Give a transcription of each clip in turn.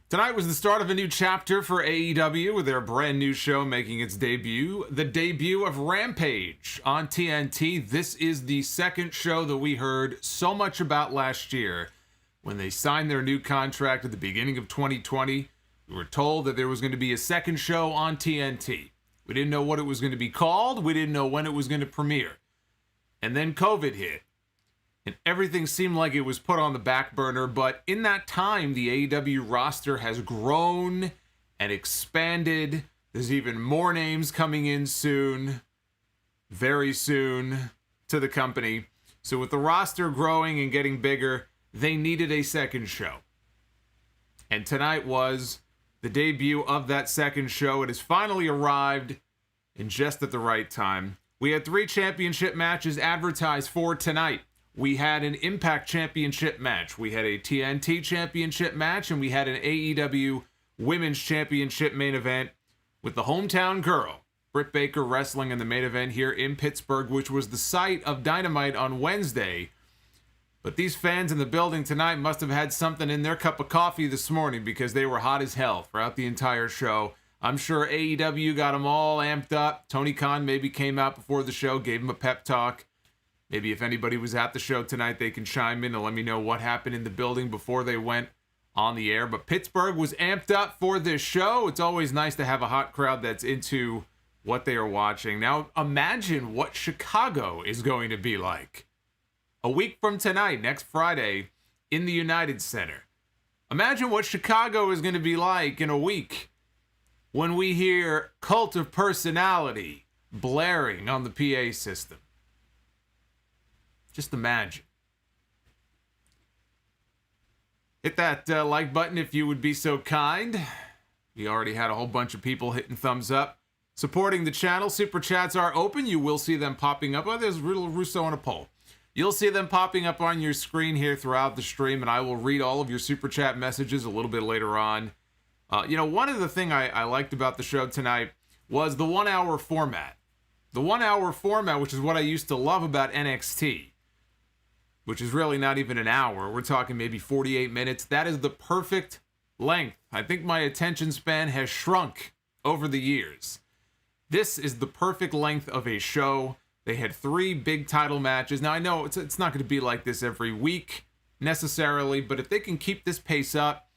Tonight was the start of a new chapter for AEW with their brand new show making its debut, the debut of Rampage on TNT. This is the second show that we heard so much about last year. When they signed their new contract at the beginning of 2020, we were told that there was going to be a second show on TNT. We didn't know what it was going to be called. We didn't know when it was going to premiere. And then COVID hit. And everything seemed like it was put on the back burner, but in that time, the AEW roster has grown and expanded. There's even more names coming in soon, very soon, to the company. So with the roster growing and getting bigger, they needed a second show. And tonight was the debut of that second show. It has finally arrived and just at the right time. We had 3 championship matches advertised for tonight. We had an Impact Championship match, we had a TNT Championship match, and we had an AEW Women's Championship main event with the hometown girl, Britt Baker, wrestling in the main event here in Pittsburgh, which was the site of Dynamite on Wednesday. But these fans in the building tonight must have had something in their cup of coffee this morning because they were hot as hell throughout the entire show. I'm sure AEW got them all amped up. Tony Khan maybe came out before the show, gave them a pep talk. Maybe if anybody was at the show tonight, they can chime in and let me know what happened in the building before they went on the air. But Pittsburgh was amped up for this show. It's always nice to have a hot crowd that's into what they are watching. Now, imagine what Chicago is going to be like a week from tonight, next Friday, in the United Center. Imagine what Chicago is going to be like in a week when we hear Cult of Personality blaring on the PA system. Just imagine. Hit that like button if you would be so kind. We already had a whole bunch of people hitting thumbs up. Supporting the channel. Super chats are open. You will see them popping up. Oh, there's Little Russo on a poll. You'll see them popping up on your screen here throughout the stream, and I will read all of your super chat messages a little bit later on. One of the things I liked about the show tonight was the 1 hour format. The 1 hour format, which is what I used to love about NXT. Which is really not even an hour. We're talking maybe 48 minutes. That is the perfect length. I think my attention span has shrunk over the years. This is the perfect length of a show. They had 3 big title matches. Now, I know it's not going to be like this every week necessarily, but if they can keep this pace up,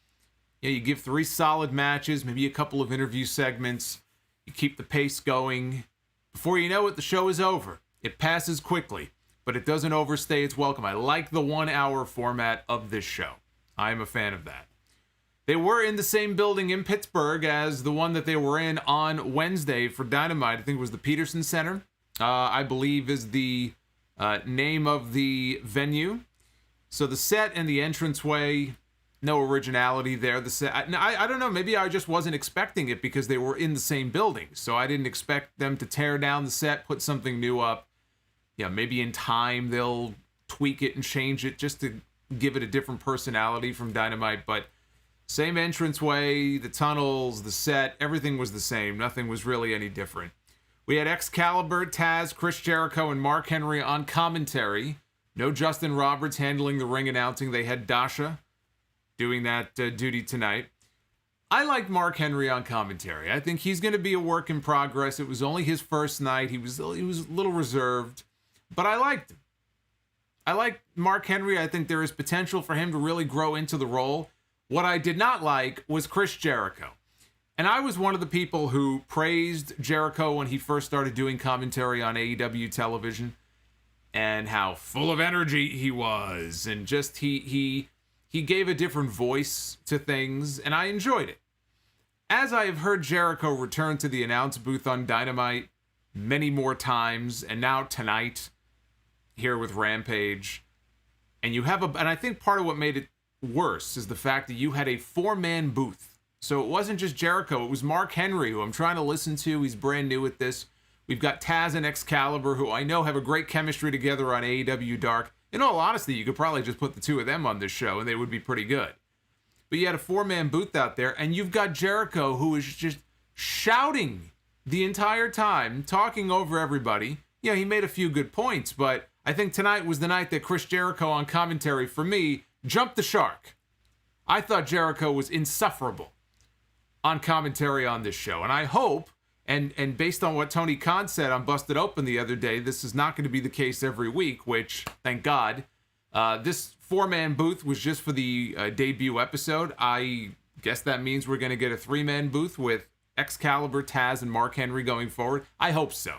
you give 3 solid matches, maybe a couple of interview segments, you keep the pace going. Before you know it, the show is over. It passes quickly. But it doesn't overstay its welcome. I like the 1 hour format of this show. I am a fan of that. They were in the same building in Pittsburgh as the one that they were in on Wednesday for Dynamite. I think it was the Peterson Center, I believe is the name of the venue. So the set and the entranceway, no originality there. The set, I don't know, maybe I just wasn't expecting it because they were in the same building. So I didn't expect them to tear down the set, put something new up. Yeah, maybe in time they'll tweak it and change it just to give it a different personality from Dynamite. But same entranceway, the tunnels, the set, everything was the same. Nothing was really any different. We had Excalibur, Taz, Chris Jericho, and Mark Henry on commentary. No Justin Roberts handling the ring announcing. They had Dasha doing that duty tonight. I liked Mark Henry on commentary. I think he's going to be a work in progress. It was only his first night. He was a little reserved. But I liked him. I like Mark Henry. I think there is potential for him to really grow into the role. What I did not like was Chris Jericho. And I was one of the people who praised Jericho when he first started doing commentary on AEW television and how full of energy he was. And just he gave a different voice to things, and I enjoyed it. As I have heard Jericho return to the announce booth on Dynamite many more times, and now tonight, here with Rampage, and you have and I think part of what made it worse is the fact that you had a 4-man booth. So it wasn't just Jericho, it was Mark Henry, who I'm trying to listen to. He's brand new at this. We've got Taz and Excalibur, who I know have a great chemistry together on AEW Dark. In all honesty, you could probably just put the 2 of them on this show and they would be pretty good. But you had a 4-man booth out there, and you've got Jericho, who is just shouting the entire time, talking over everybody. Yeah, he made a few good points, but I think tonight was the night that Chris Jericho on commentary, for me, jumped the shark. I thought Jericho was insufferable on commentary on this show. And I hope, and based on what Tony Khan said on Busted Open the other day, this is not going to be the case every week, which, thank God. This 4-man booth was just for the debut episode. I guess that means we're going to get a 3-man booth with Excalibur, Taz, and Mark Henry going forward. I hope so.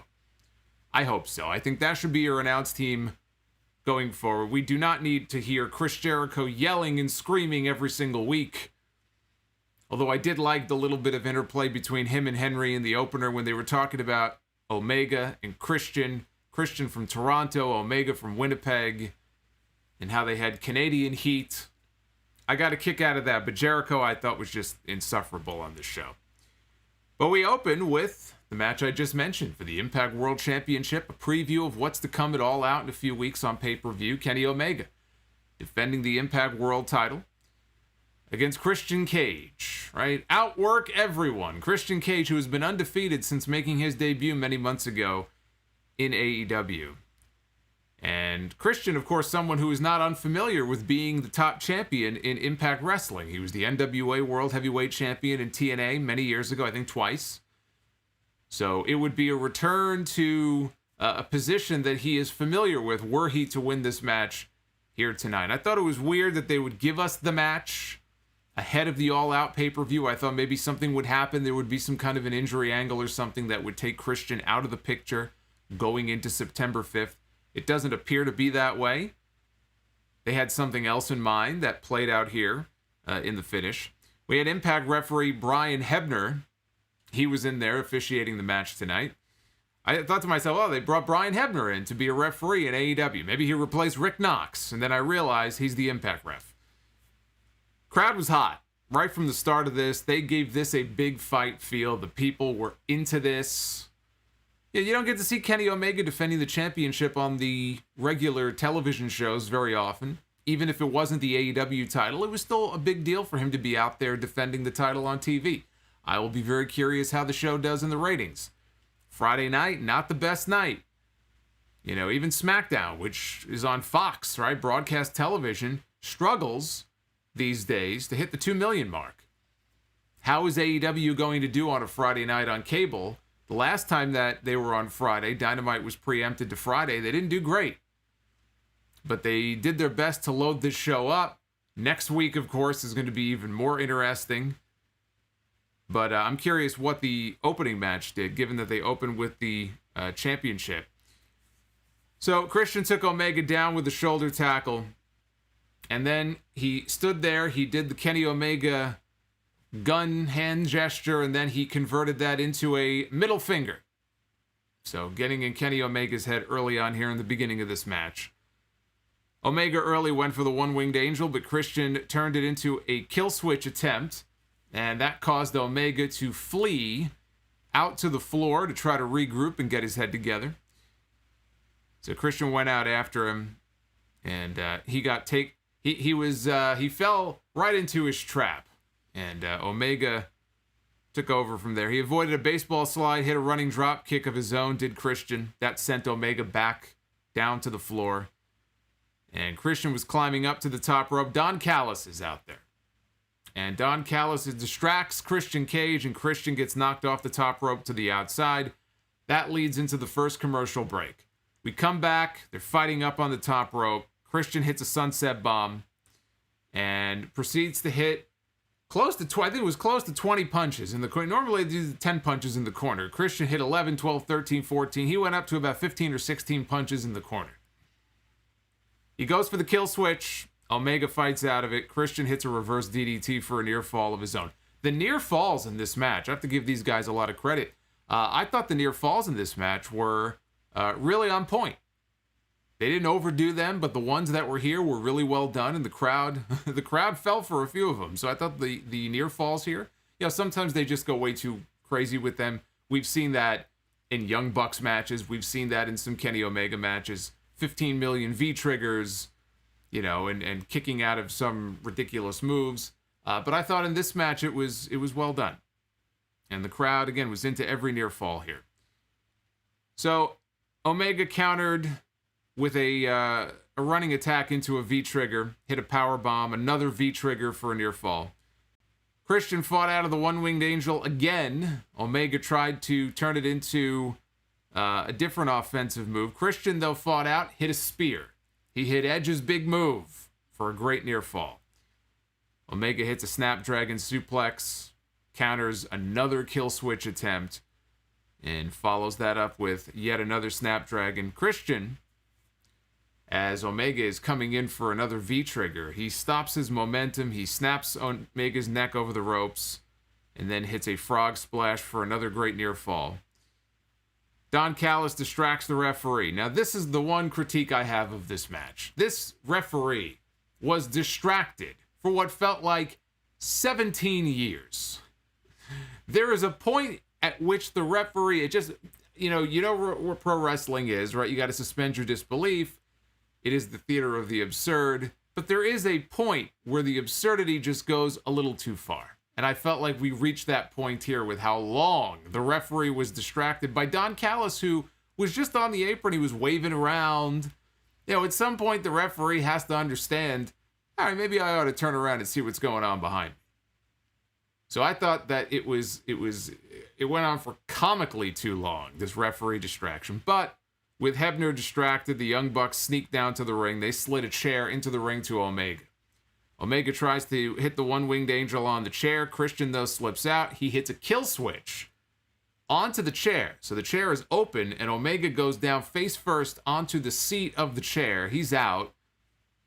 I think that should be your announced team going forward. We do not need to hear Chris Jericho yelling and screaming every single week. Although I did like the little bit of interplay between him and Henry in the opener when they were talking about Omega and Christian. Christian from Toronto, Omega from Winnipeg, and how they had Canadian heat. I got a kick out of that, but Jericho I thought was just insufferable on this show. But we open with the match I just mentioned for the Impact World Championship, a preview of what's to come at All Out in a few weeks on pay-per-view. Kenny Omega defending the Impact World title against Christian Cage, right? Outwork everyone. Christian Cage, who has been undefeated since making his debut many months ago in AEW. And Christian, of course, someone who is not unfamiliar with being the top champion in Impact Wrestling. He was the NWA World Heavyweight Champion in TNA many years ago, I think twice. So it would be a return to a position that he is familiar with were he to win this match here tonight. I thought it was weird that they would give us the match ahead of the All Out pay-per-view. I thought maybe something would happen. There would be some kind of an injury angle or something that would take Christian out of the picture going into September 5th. It doesn't appear to be that way. They had something else in mind that played out here in the finish. We had Impact referee Brian Hebner. He was in there officiating the match tonight. I thought to myself, oh, they brought Brian Hebner in to be a referee in AEW. Maybe he replaced Rick Knox. And then I realized he's the Impact ref. Crowd was hot. Right from the start of this, they gave this a big fight feel. The people were into this. Yeah, you don't get to see Kenny Omega defending the championship on the regular television shows very often. Even if it wasn't the AEW title, it was still a big deal for him to be out there defending the title on TV. I will be very curious how the show does in the ratings. Friday night, not the best night. You know, even SmackDown, which is on Fox, right? Broadcast television, struggles these days to hit the 2 million mark. How is AEW going to do on a Friday night on cable? The last time that they were on Friday, Dynamite was preempted to Friday. They didn't do great. But they did their best to load this show up. Next week, of course, is going to be even more interesting. But I'm curious what the opening match did, given that they opened with the championship. So Christian took Omega down with the shoulder tackle. And then he stood there. He did the Kenny Omega gun hand gesture, and then he converted that into a middle finger. So getting in Kenny Omega's head early on here in the beginning of this match. Omega early went for the one-winged angel, but Christian turned it into a kill switch attempt, and that caused Omega to flee out to the floor to try to regroup and get his head together. So Christian went out after him, and he fell right into his trap. And Omega took over from there. He avoided a baseball slide, hit a running drop kick of his own, did Christian. That sent Omega back down to the floor. And Christian was climbing up to the top rope. Don Callis is out there. And Don Callis distracts Christian Cage, and Christian gets knocked off the top rope to the outside. That leads into the first commercial break. We come back. They're fighting up on the top rope. Christian hits a sunset bomb and proceeds to hit close to, I think it was close to 20 punches in the corner. Normally they do 10 punches in the corner. Christian hit 11, 12, 13, 14. He went up to about 15 or 16 punches in the corner. He goes for the kill switch. Omega fights out of it. Christian hits a reverse DDT for a near fall of his own. The near falls in this match, I have to give these guys a lot of credit. I thought the near falls in this match were really on point. They didn't overdo them, but the ones that were here were really well done, and the crowd fell for a few of them. So I thought the near falls here, sometimes they just go way too crazy with them. We've seen that in Young Bucks matches. We've seen that in some Kenny Omega matches. 15 million V-triggers, and kicking out of some ridiculous moves. But I thought in this match it was well done. And the crowd, again, was into every near fall here. So Omega countered with a a running attack into a V-trigger, hit a power bomb, another V-trigger for a near fall. Christian fought out of the one-winged angel again. Omega tried to turn it into a different offensive move. Christian, though, fought out, hit a spear. He hit Edge's big move for a great near fall. Omega hits a Snapdragon suplex, counters another kill switch attempt, and follows that up with yet another Snapdragon. Christian, as Omega is coming in for another V-trigger, he stops his momentum, he snaps Omega's neck over the ropes, and then hits a frog splash for another great near fall. Don Callis distracts the referee. Now, this is the one critique I have of this match. This referee was distracted for what felt like 17 years. There is a point at which the referee, it just, you know what pro wrestling is, right? You got to suspend your disbelief. It is the theater of the absurd. But there is a point where the absurdity just goes a little too far. And I felt like we reached that point here with how long the referee was distracted by Don Callis, who was just on the apron. He was waving around. You know, at some point, the referee has to understand, all right, maybe I ought to turn around and see what's going on behind me. So I thought that it went on for comically too long, this referee distraction. But with Hebner distracted, the Young Bucks sneak down to the ring. They slid a chair into the ring to Omega. Omega tries to hit the one-winged angel on the chair. Christian, though, slips out. He hits a kill switch onto the chair. So the chair is open, and Omega goes down face first onto the seat of the chair. He's out,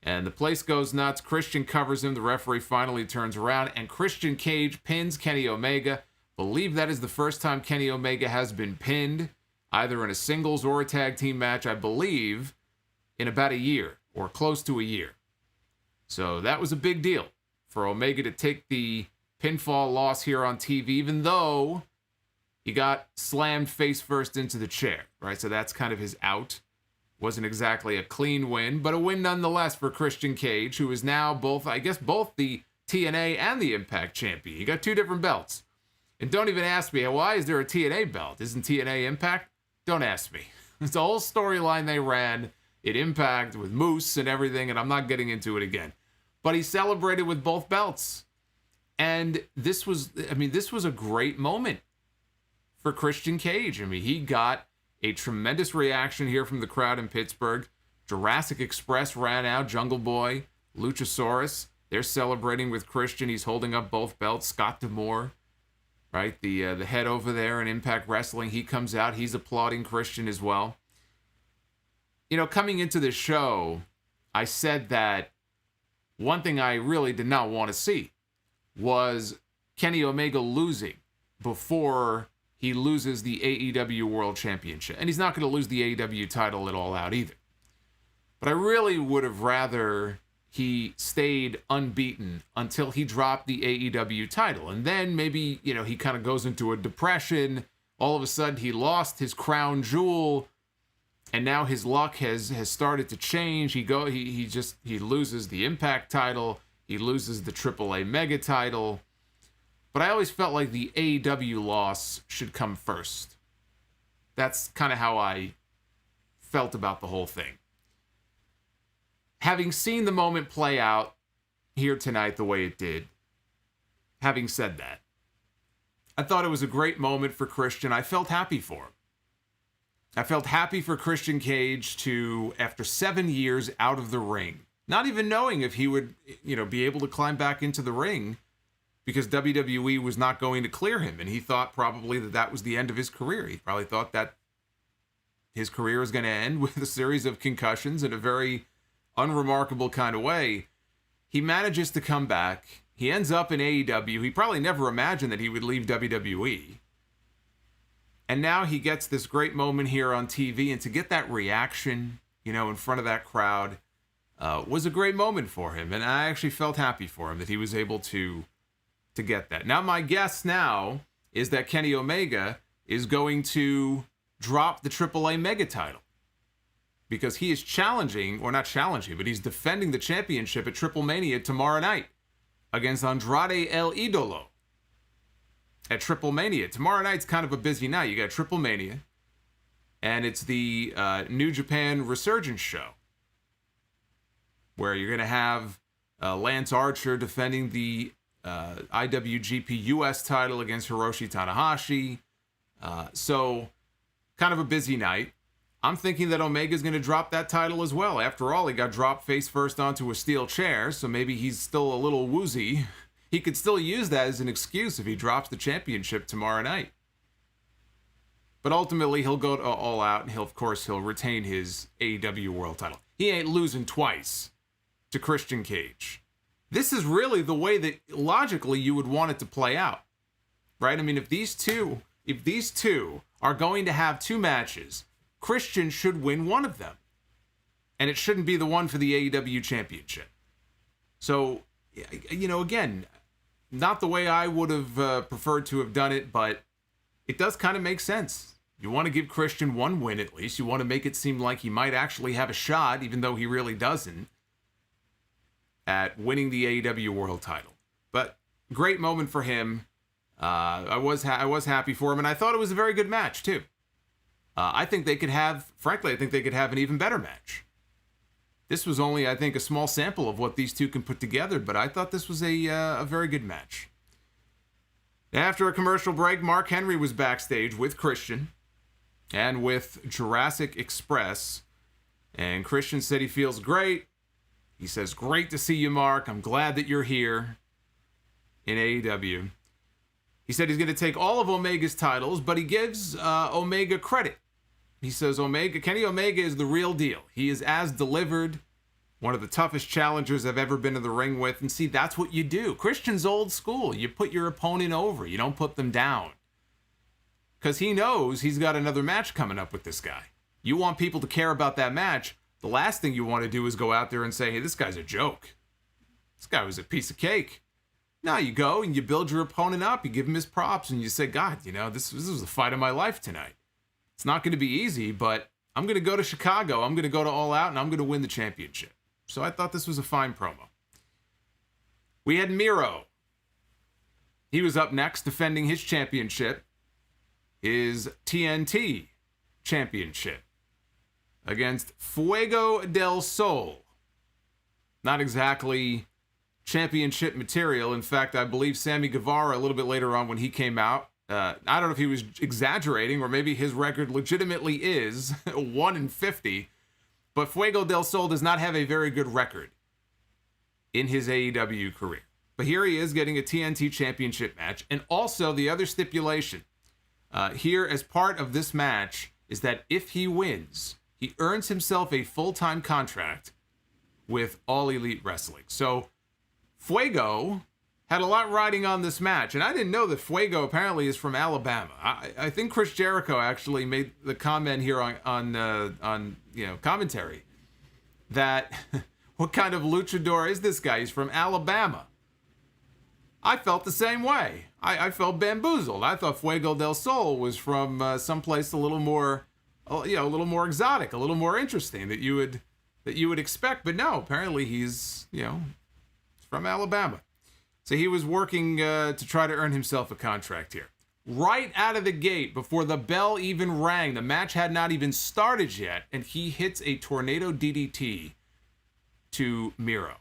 and the place goes nuts. Christian covers him. The referee finally turns around, and Christian Cage pins Kenny Omega. Believe that is the first time Kenny Omega has been pinned, either in a singles or a tag team match, I believe, in about a year, or close to a year. So that was a big deal for Omega to take the pinfall loss here on TV, even though he got slammed face first into the chair, right? So that's kind of his out. Wasn't exactly a clean win, but a win nonetheless for Christian Cage, who is now both the TNA and the Impact champion. He got two different belts. And don't even ask me, why is there a TNA belt? Isn't TNA Impact? Don't ask me. It's a whole storyline they ran at Impact with Moose and everything, and I'm not getting into it again. But he celebrated with both belts. And this was a great moment for Christian Cage. I mean, he got a tremendous reaction here from the crowd in Pittsburgh. Jurassic Express ran out, Jungle Boy, Luchasaurus. They're celebrating with Christian. He's holding up both belts. Scott D'Amore, right? The head over there in Impact Wrestling, he comes out. He's applauding Christian as well. You know, coming into the show, I said that one thing I really did not want to see was Kenny Omega losing before he loses the AEW World Championship. And he's not going to lose the AEW title at All Out either. But I really would have rather he stayed unbeaten until he dropped the AEW title. And then maybe, you know, he kind of goes into a depression. All of a sudden he lost his crown jewel. And now his luck has started to change. He loses the Impact title. He loses the AAA Mega title. But I always felt like the AEW loss should come first. That's kind of how I felt about the whole thing. Having seen the moment play out here tonight the way it did, having said that, I thought it was a great moment for Christian. I felt happy for him. I felt happy for Christian Cage to, after 7 years out of the ring, not even knowing if he would, be able to climb back into the ring because WWE was not going to clear him. And he thought probably that was the end of his career. He probably thought that his career was going to end with a series of concussions in a very unremarkable kind of way. He manages to come back. He ends up in AEW. He probably never imagined that he would leave WWE. And now he gets this great moment here on TV, and to get that reaction, in front of that crowd, was a great moment for him. And I actually felt happy for him that he was able to get that. Now, my guess now is that Kenny Omega is going to drop the AAA Mega title because he is challenging, or not challenging, but he's defending the championship at Triple Mania tomorrow night against Andrade El Idolo. At Triple Mania. Tomorrow night's kind of a busy night. You got Triple Mania, and it's the New Japan Resurgence show. where you're going to have Lance Archer defending the IWGP US title against Hiroshi Tanahashi. So kind of a busy night. I'm thinking that Omega's going to drop that title as well. After all, he got dropped face first onto a steel chair, so maybe he's still a little woozy. He could still use that as an excuse if he drops the championship tomorrow night. But ultimately, he'll go to All Out, and he'll retain his AEW World title. He ain't losing twice to Christian Cage. This is really the way that logically you would want it to play out, right? I mean, if these two are going to have two matches, Christian should win one of them, and it shouldn't be the one for the AEW Championship. So, again, not the way I would have preferred to have done it, but it does kind of make sense. You want to give Christian one win at least. You want to make it seem like he might actually have a shot, even though he really doesn't, at winning the AEW World title. But great moment for him. I was happy for him, and I thought it was a very good match too. I think they could have an even better match. This was only, I think, a small sample of what these two can put together, but I thought this was a very good match. After a commercial break, Mark Henry was backstage with Christian and with Jurassic Express, and Christian said he feels great. He says, "Great to see you, Mark. I'm glad that you're here in AEW." He said he's going to take all of Omega's titles, but he gives Omega credit. He says Kenny Omega is the real deal. He is as delivered, one of the toughest challengers I've ever been in the ring with. And see, that's what you do. Christian's old school. You put your opponent over. You don't put them down. Because he knows he's got another match coming up with this guy. You want people to care about that match. The last thing you want to do is go out there and say, hey, this guy's a joke. This guy was a piece of cake. Now you go and you build your opponent up. You give him his props and you say, God, this was the fight of my life tonight. It's not going to be easy, but I'm going to go to Chicago. I'm going to go to All Out, and I'm going to win the championship. So I thought this was a fine promo. We had Miro. He was up next defending his championship, his TNT championship, against Fuego del Sol. Not exactly championship material. In fact, I believe Sammy Guevara, a little bit later on when he came out, I don't know if he was exaggerating or maybe his record legitimately is 1-50, but Fuego del Sol does not have a very good record in his AEW career. But here he is getting a TNT championship match. And also the other stipulation here as part of this match is that if he wins, he earns himself a full-time contract with All Elite Wrestling. So Fuego had a lot riding on this match, and I didn't know that Fuego apparently is from Alabama. I think Chris Jericho actually made the comment here on commentary that what kind of luchador is this guy? He's from Alabama. I felt the same way. I felt bamboozled. I thought Fuego del Sol was from someplace a little more exotic, a little more interesting that you would expect. But no, apparently he's from Alabama. So he was working to try to earn himself a contract here. Right out of the gate, before the bell even rang, the match had not even started yet, and he hits a tornado DDT to Miro.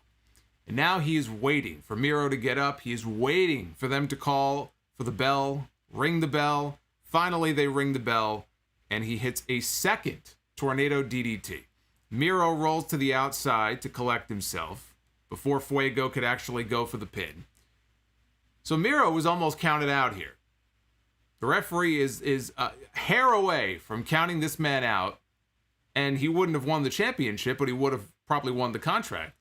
And now he is waiting for Miro to get up. He is waiting for them to call for the bell, ring the bell. Finally, they ring the bell, and he hits a second tornado DDT. Miro rolls to the outside to collect himself before Fuego could actually go for the pin. So Miro was almost counted out here. The referee is a hair away from counting this man out, and he wouldn't have won the championship, but he would have probably won the contract.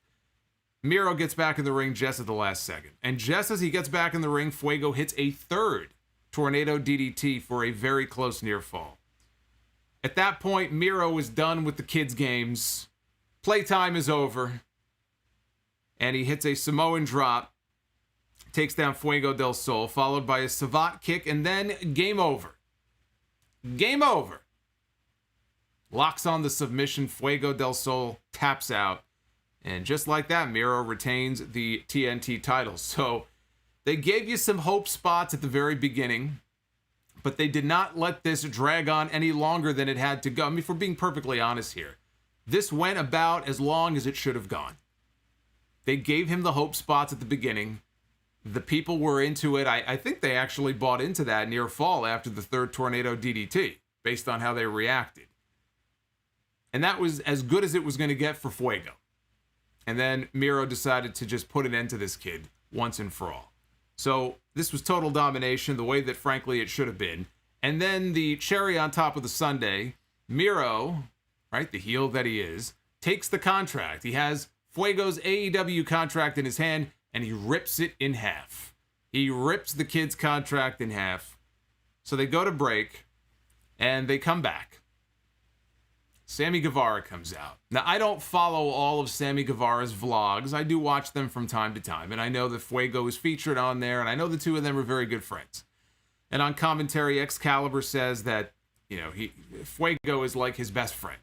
Miro gets back in the ring just at the last second. And just as he gets back in the ring, Fuego hits a third tornado DDT for a very close near fall. At that point, Miro is done with the kids' games. Playtime is over. And he hits a Samoan drop, takes down Fuego del Sol, followed by a savate kick, and then game over. Game over. Locks on the submission. Fuego del Sol taps out. And just like that, Miro retains the TNT title. So they gave you some hope spots at the very beginning, but they did not let this drag on any longer than it had to go. I mean, if we're being perfectly honest here, this went about as long as it should have gone. They gave him the hope spots at the beginning. The people were into it. I think they actually bought into that near fall after the third tornado DDT, based on how they reacted. And that was as good as it was going to get for Fuego. And then Miro decided to just put an end to this kid once and for all. So this was total domination, the way that, frankly, it should have been. And then the cherry on top of the sundae, Miro, right, the heel that he is, takes the contract. He has Fuego's AEW contract in his hand, and he rips it in half. He rips the kid's contract in half. So they go to break, and they come back. Sammy Guevara comes out. Now, I don't follow all of Sammy Guevara's vlogs. I do watch them from time to time, and I know that Fuego is featured on there, and I know the two of them are very good friends. And on commentary, Excalibur says that, Fuego is like his best friend.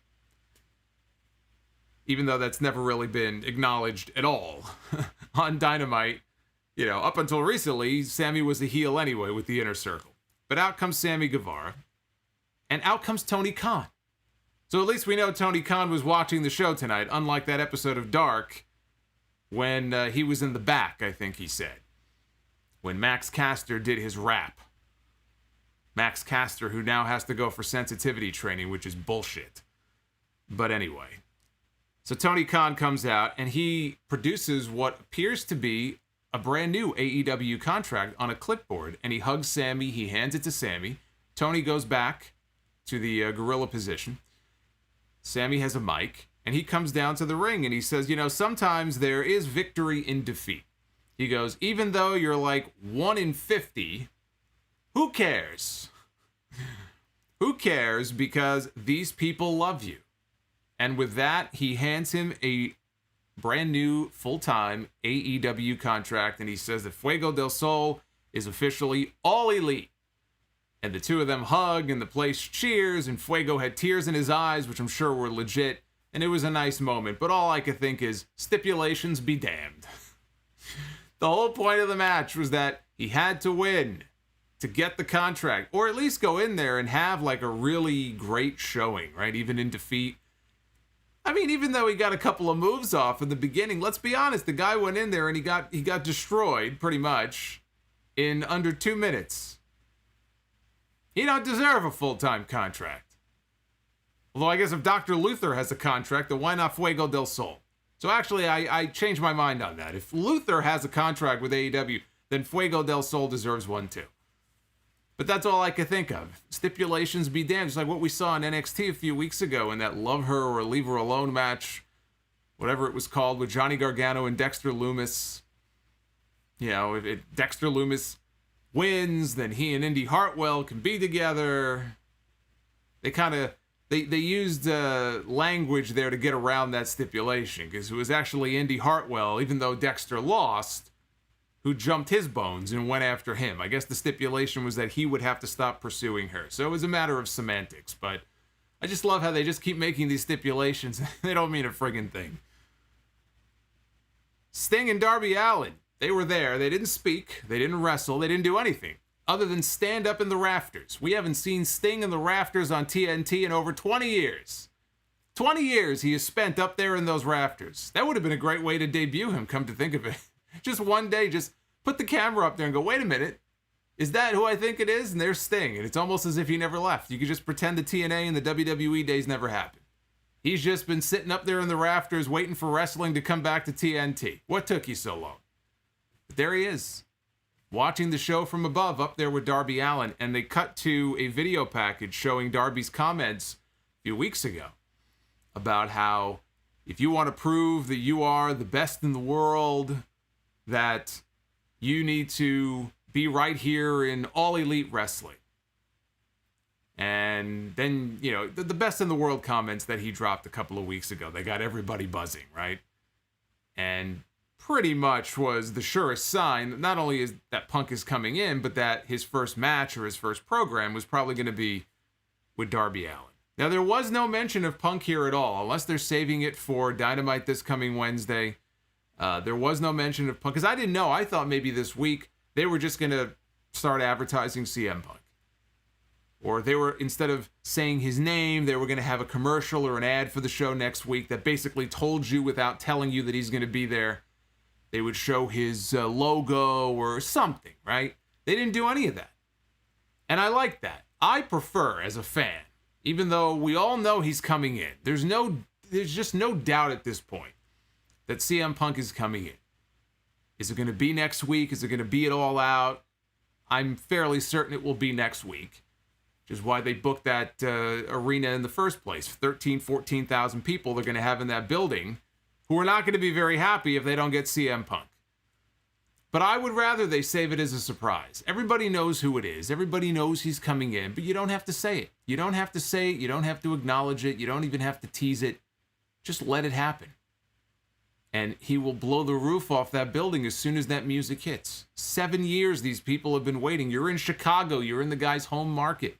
Even though that's never really been acknowledged at all on Dynamite. Up until recently, Sammy was a heel anyway with the Inner Circle. But out comes Sammy Guevara, and out comes Tony Khan. So at least we know Tony Khan was watching the show tonight, unlike that episode of Dark when he was in the back, I think he said. When Max Caster did his rap. Max Caster, who now has to go for sensitivity training, which is bullshit. But anyway. So Tony Khan comes out, and he produces what appears to be a brand new AEW contract on a clipboard, and he hugs Sammy, he hands it to Sammy. Tony goes back to the gorilla position. Sammy has a mic, and he comes down to the ring, and he says, sometimes there is victory in defeat. He goes, even though you're like 1 in 50, who cares? Who cares? Because these people love you. And with that, he hands him a brand new full-time AEW contract, and he says that Fuego del Sol is officially all elite. And the two of them hug, and the place cheers, and Fuego had tears in his eyes, which I'm sure were legit, and it was a nice moment. But all I could think is, stipulations be damned. The whole point of the match was that he had to win to get the contract, or at least go in there and have like a really great showing, right? Even in defeat. I mean, even though he got a couple of moves off in the beginning, let's be honest, the guy went in there and he got destroyed, pretty much, in under 2 minutes. He don't deserve a full-time contract. Although I guess if Dr. Luther has a contract, then why not Fuego del Sol? So actually, I changed my mind on that. If Luther has a contract with AEW, then Fuego del Sol deserves one too. But that's all I could think of. Stipulations be damned. Just like what we saw in NXT a few weeks ago in that Love Her or Leave Her Alone match, whatever it was called, with Johnny Gargano and Dexter Lumis. If Dexter Lumis wins, then he and Indy Hartwell can be together. They used language there to get around that stipulation, because it was actually Indy Hartwell, even though Dexter lost, who jumped his bones and went after him. I guess the stipulation was that he would have to stop pursuing her. So it was a matter of semantics, but I just love how they just keep making these stipulations. They don't mean a friggin' thing. Sting and Darby Allin, they were there. They didn't speak. They didn't wrestle. They didn't do anything other than stand up in the rafters. We haven't seen Sting in the rafters on TNT in over 20 years. 20 years he has spent up there in those rafters. That would have been a great way to debut him, come to think of it. Just one day, just put the camera up there and go, wait a minute, is that who I think it is? And there's Sting. And it's almost as if he never left. You could just pretend the TNA and the WWE days never happened. He's just been sitting up there in the rafters waiting for wrestling to come back to TNT. What took you so long? But there he is, watching the show from above up there with Darby Allin. And they cut to a video package showing Darby's comments a few weeks ago about how if you want to prove that you are the best in the world, that you need to be right here in All Elite Wrestling. And then, the best in the world comments that he dropped a couple of weeks ago, they got everybody buzzing, right? And pretty much was the surest sign that not only is that Punk is coming in, but that his first match or his first program was probably going to be with Darby Allin. Now, there was no mention of Punk here at all, unless they're saving it for Dynamite this coming Wednesday. There was no mention of Punk, because I didn't know. I thought maybe this week they were just going to start advertising CM Punk. Or they were, instead of saying his name, they were going to have a commercial or an ad for the show next week that basically told you without telling you that he's going to be there. They would show his logo or something, right? They didn't do any of that. And I like that. I prefer, as a fan, even though we all know he's coming in, there's just no doubt at this point that CM Punk is coming in. Is it going to be next week? Is it going to be it all out? I'm fairly certain it will be next week, which is why they booked that arena in the first place. 14,000 people they're going to have in that building who are not going to be very happy if they don't get CM Punk. But I would rather they save it as a surprise. Everybody knows who it is. Everybody knows he's coming in, but you don't have to say it. You don't have to say it. You don't have to acknowledge it. You don't even have to tease it. Just let it happen. And he will blow the roof off that building as soon as that music hits. 7 years these people have been waiting. You're in Chicago. You're in the guy's home market.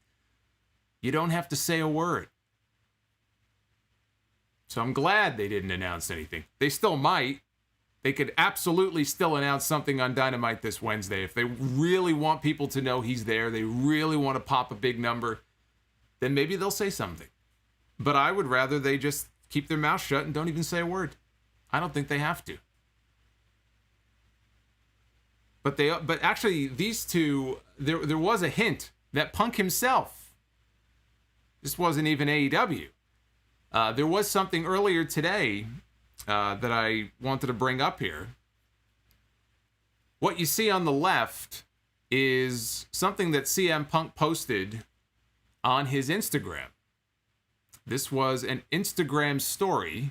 You don't have to say a word. So I'm glad they didn't announce anything. They still might. They could absolutely still announce something on Dynamite this Wednesday. If they really want people to know he's there, they really want to pop a big number, then maybe they'll say something. But I would rather they just keep their mouth shut and don't even say a word. I don't think they have to. But actually, these two, there was a hint that Punk himself, this wasn't even AEW. There was something earlier today that I wanted to bring up here. What you see on the left is something that CM Punk posted on his Instagram. This was an Instagram story.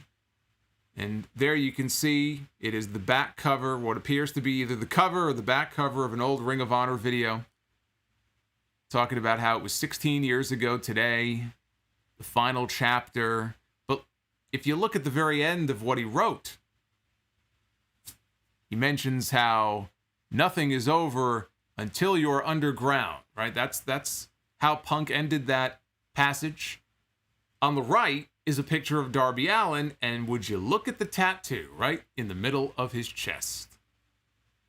And there you can see it is the back cover, what appears to be either the cover or the back cover of an old Ring of Honor video. Talking about how it was 16 years ago today, the final chapter. But if you look at the very end of what he wrote, he mentions how nothing is over until you're underground, right? That's how Punk ended that passage. On the right is a picture of Darby Allin, and would you look at the tattoo right in the middle of his chest?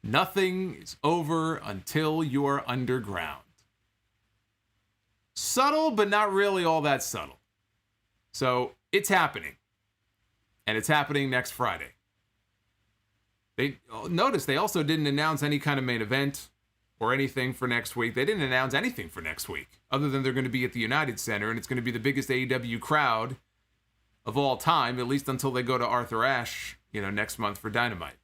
Nothing is over until you're underground. Subtle, but not really all that subtle. So it's happening. And it's happening next Friday. Notice they also didn't announce any kind of main event or anything for next week. They didn't announce anything for next week, other than they're going to be at the United Center, and it's going to be the biggest AEW crowd of all time, at least until they go to Arthur Ashe, next month for Dynamite.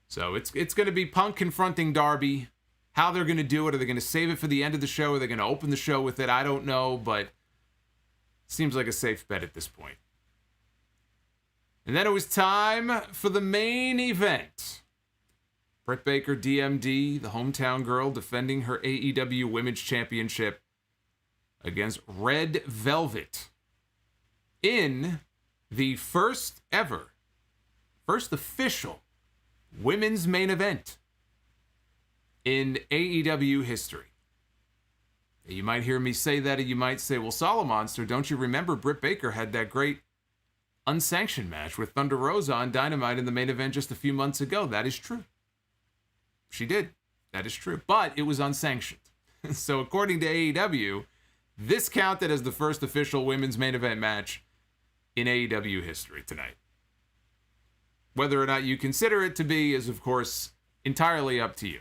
So it's going to be Punk confronting Darby. How they're going to do it? Are they going to save it for the end of the show? Are they going to open the show with it? I don't know, but it seems like a safe bet at this point. And then it was time for the main event. Britt Baker, DMD, the hometown girl, defending her AEW Women's Championship against Red Velvet in the first official women's main event in AEW history. You might hear me say that, and you might say, well, Solomonster, don't you remember Britt Baker had that great unsanctioned match with Thunder Rosa on Dynamite in the main event just a few months ago? That is true. She did. That is true. But it was unsanctioned. So according to AEW, this counted as the first official women's main event match in AEW history tonight. Whether or not you consider it to be is, of course, entirely up to you.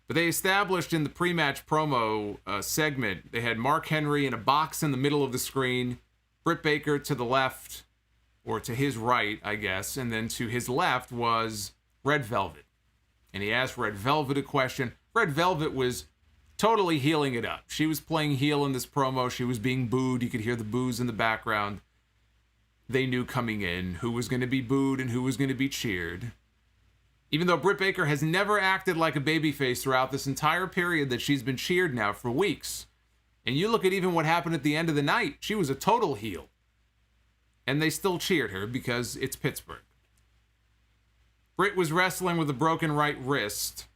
But they established in the pre-match promo segment, they had Mark Henry in a box in the middle of the screen, Britt Baker to the left, or to his right, I guess, and then to his left was Red Velvet. And he asked Red Velvet a question. Red Velvet was totally heeling it up. She was playing heel in this promo. She was being booed. You could hear the boos in the background. They knew coming in who was going to be booed and who was going to be cheered. Even though Britt Baker has never acted like a babyface throughout this entire period that she's been cheered now for weeks. And you look at even what happened at the end of the night. She was a total heel. And they still cheered her because it's Pittsburgh. Britt was wrestling with a broken right wrist.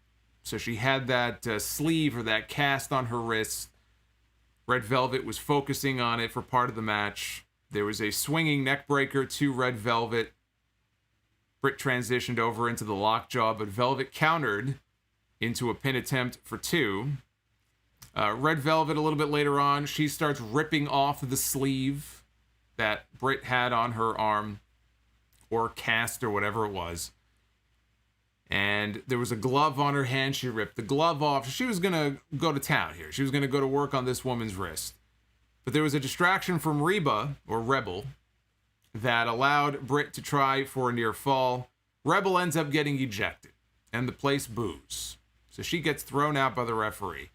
So she had that sleeve or that cast on her wrist. Red Velvet was focusing on it for part of the match. There was a swinging neck breaker to Red Velvet. Britt transitioned over into the lockjaw, but Velvet countered into a pin attempt for 2. Red Velvet, a little bit later on, she starts ripping off the sleeve that Britt had on her arm. or cast or whatever it was. And there was a glove on her hand. She ripped the glove off. She was going to go to town here. She was going to go to work on this woman's wrist. But there was a distraction from Reba, or Rebel, that allowed Britt to try for a near fall. Rebel ends up getting ejected, and the place boos. So she gets thrown out by the referee.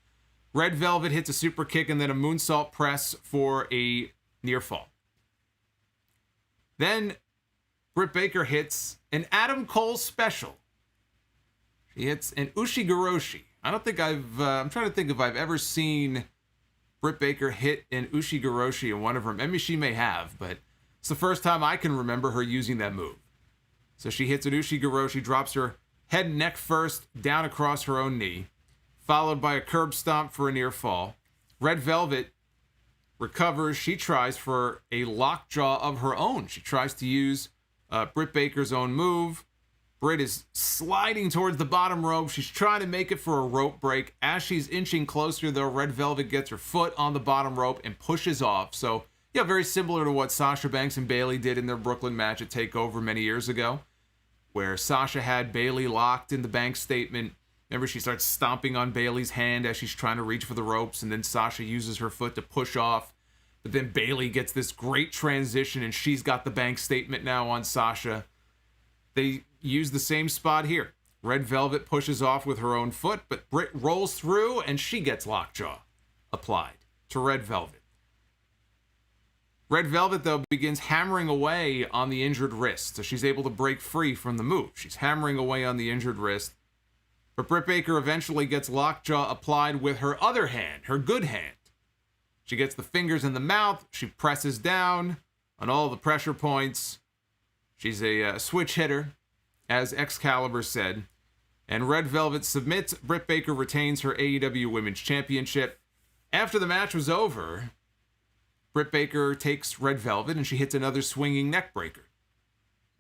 Red Velvet hits a super kick and then a moonsault press for a near fall. Then Britt Baker hits an Adam Cole special. She hits an Ushigoroshi. I'm trying to think if I've ever seen Britt Baker hit an Ushigoroshi in one of her. Maybe she may have, but it's the first time I can remember her using that move. So she hits an Ushigoroshi, drops her head and neck first, down across her own knee, followed by a curb stomp for a near fall. Red Velvet recovers. She tries for a lockjaw of her own. She tries to use Britt Baker's own move. Britt is sliding towards the bottom rope. She's trying to make it for a rope break. As she's inching closer, though, Red Velvet gets her foot on the bottom rope and pushes off. So, yeah, very similar to what Sasha Banks and Bayley did in their Brooklyn match at TakeOver many years ago, where Sasha had Bayley locked in the Banks statement. Remember, she starts stomping on Bayley's hand as she's trying to reach for the ropes, and then Sasha uses her foot to push off. But then Bayley gets this great transition, and she's got the Banks statement now on Sasha. They use the same spot here. Red Velvet pushes off with her own foot, but Britt rolls through, and she gets lockjaw applied to Red Velvet. Red Velvet, though, begins hammering away on the injured wrist, so she's able to break free from the move. She's hammering away on the injured wrist, but Britt Baker eventually gets lockjaw applied with her other hand, her good hand. She gets the fingers in the mouth, she presses down on all the pressure points. She's a switch hitter, as Excalibur said, and Red Velvet submits. Britt Baker retains her AEW Women's Championship. After the match was over, Britt Baker takes Red Velvet and she hits another swinging neck breaker.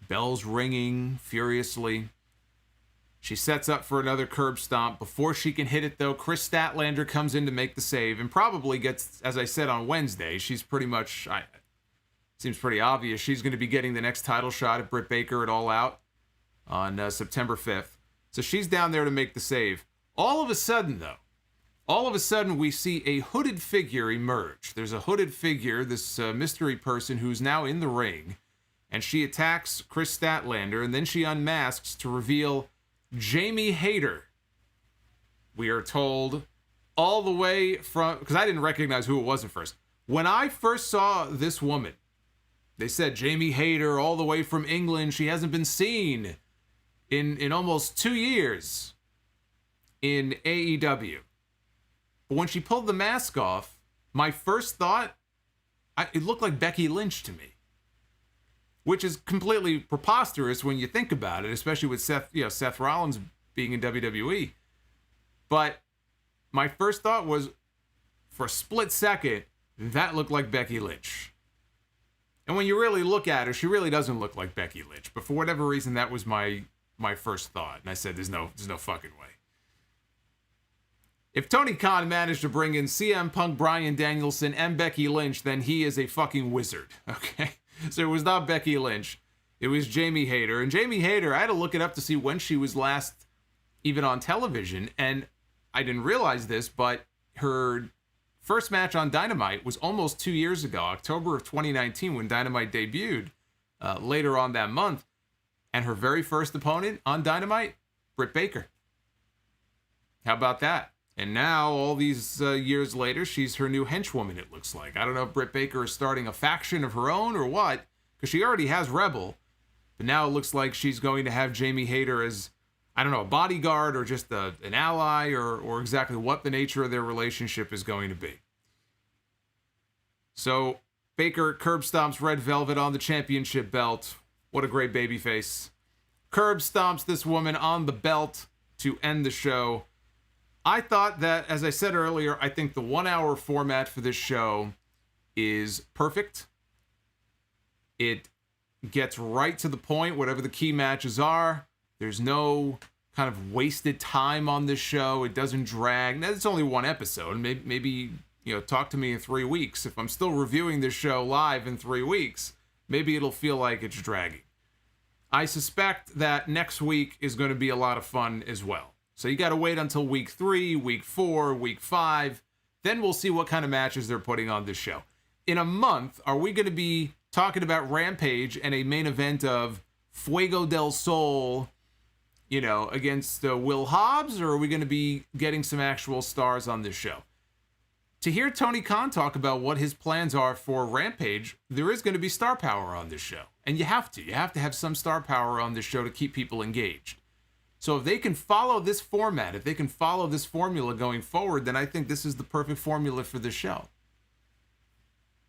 Bells ringing furiously. She sets up for another curb stomp. Before she can hit it, though, Chris Statlander comes in to make the save and probably gets, as I said on Wednesday, she's pretty much, seems pretty obvious, she's going to be getting the next title shot at Britt Baker at All Out on September 5th. So she's down there to make the save. All of a sudden, we see a hooded figure emerge. There's a hooded figure, this mystery person who's now in the ring, and she attacks Chris Statlander, and then she unmasks to reveal Jamie Hayter. We are told all the way from, because I didn't recognize who it was at first. When I first saw this woman, they said Jamie Hayter, all the way from England. She hasn't been seen in almost 2 years in AEW. But when she pulled the mask off, my first thought, it looked like Becky Lynch to me, which is completely preposterous when you think about it, especially with Seth Rollins being in WWE. But my first thought was, for a split second, that looked like Becky Lynch. And when you really look at her, she really doesn't look like Becky Lynch. But for whatever reason, that was my first thought. And I said, there's no fucking way. If Tony Khan managed to bring in CM Punk, Bryan Danielson, and Becky Lynch, then he is a fucking wizard, okay? So it was not Becky Lynch. It was Jamie Hayter. And Jamie Hayter, I had to look it up to see when she was last even on television. And I didn't realize this, but her first match on Dynamite was almost 2 years ago, October of 2019, when Dynamite debuted later on that month. And her very first opponent on Dynamite, Britt Baker. How about that? And now, all these years later, she's her new henchwoman, it looks like. I don't know if Britt Baker is starting a faction of her own or what, because she already has Rebel. But now it looks like she's going to have Jamie Hayter as, I don't know, a bodyguard or just an ally, or exactly what the nature of their relationship is going to be. So, Baker curb stomps Red Velvet on the championship belt. What a great babyface. Curb stomps this woman on the belt to end the show. I thought that, as I said earlier, I think the 1 hour format for this show is perfect. It gets right to the point, whatever the key matches are. There's no kind of wasted time on this show. It doesn't drag. Now, it's only one episode. Maybe talk to me in 3 weeks. If I'm still reviewing this show live in 3 weeks, maybe it'll feel like it's dragging. I suspect that next week is going to be a lot of fun as well. So you got to wait until week 3, week 4, week 5. Then we'll see what kind of matches they're putting on this show. In a month, are we going to be talking about Rampage and a main event of Fuego del Sol, against Will Hobbs, or are we going to be getting some actual stars on this show? To hear Tony Khan talk about what his plans are for Rampage, there is going to be star power on this show. And you have to. You have to have some star power on this show to keep people engaged. So if they can follow this format, if they can follow this formula going forward, then I think this is the perfect formula for the show.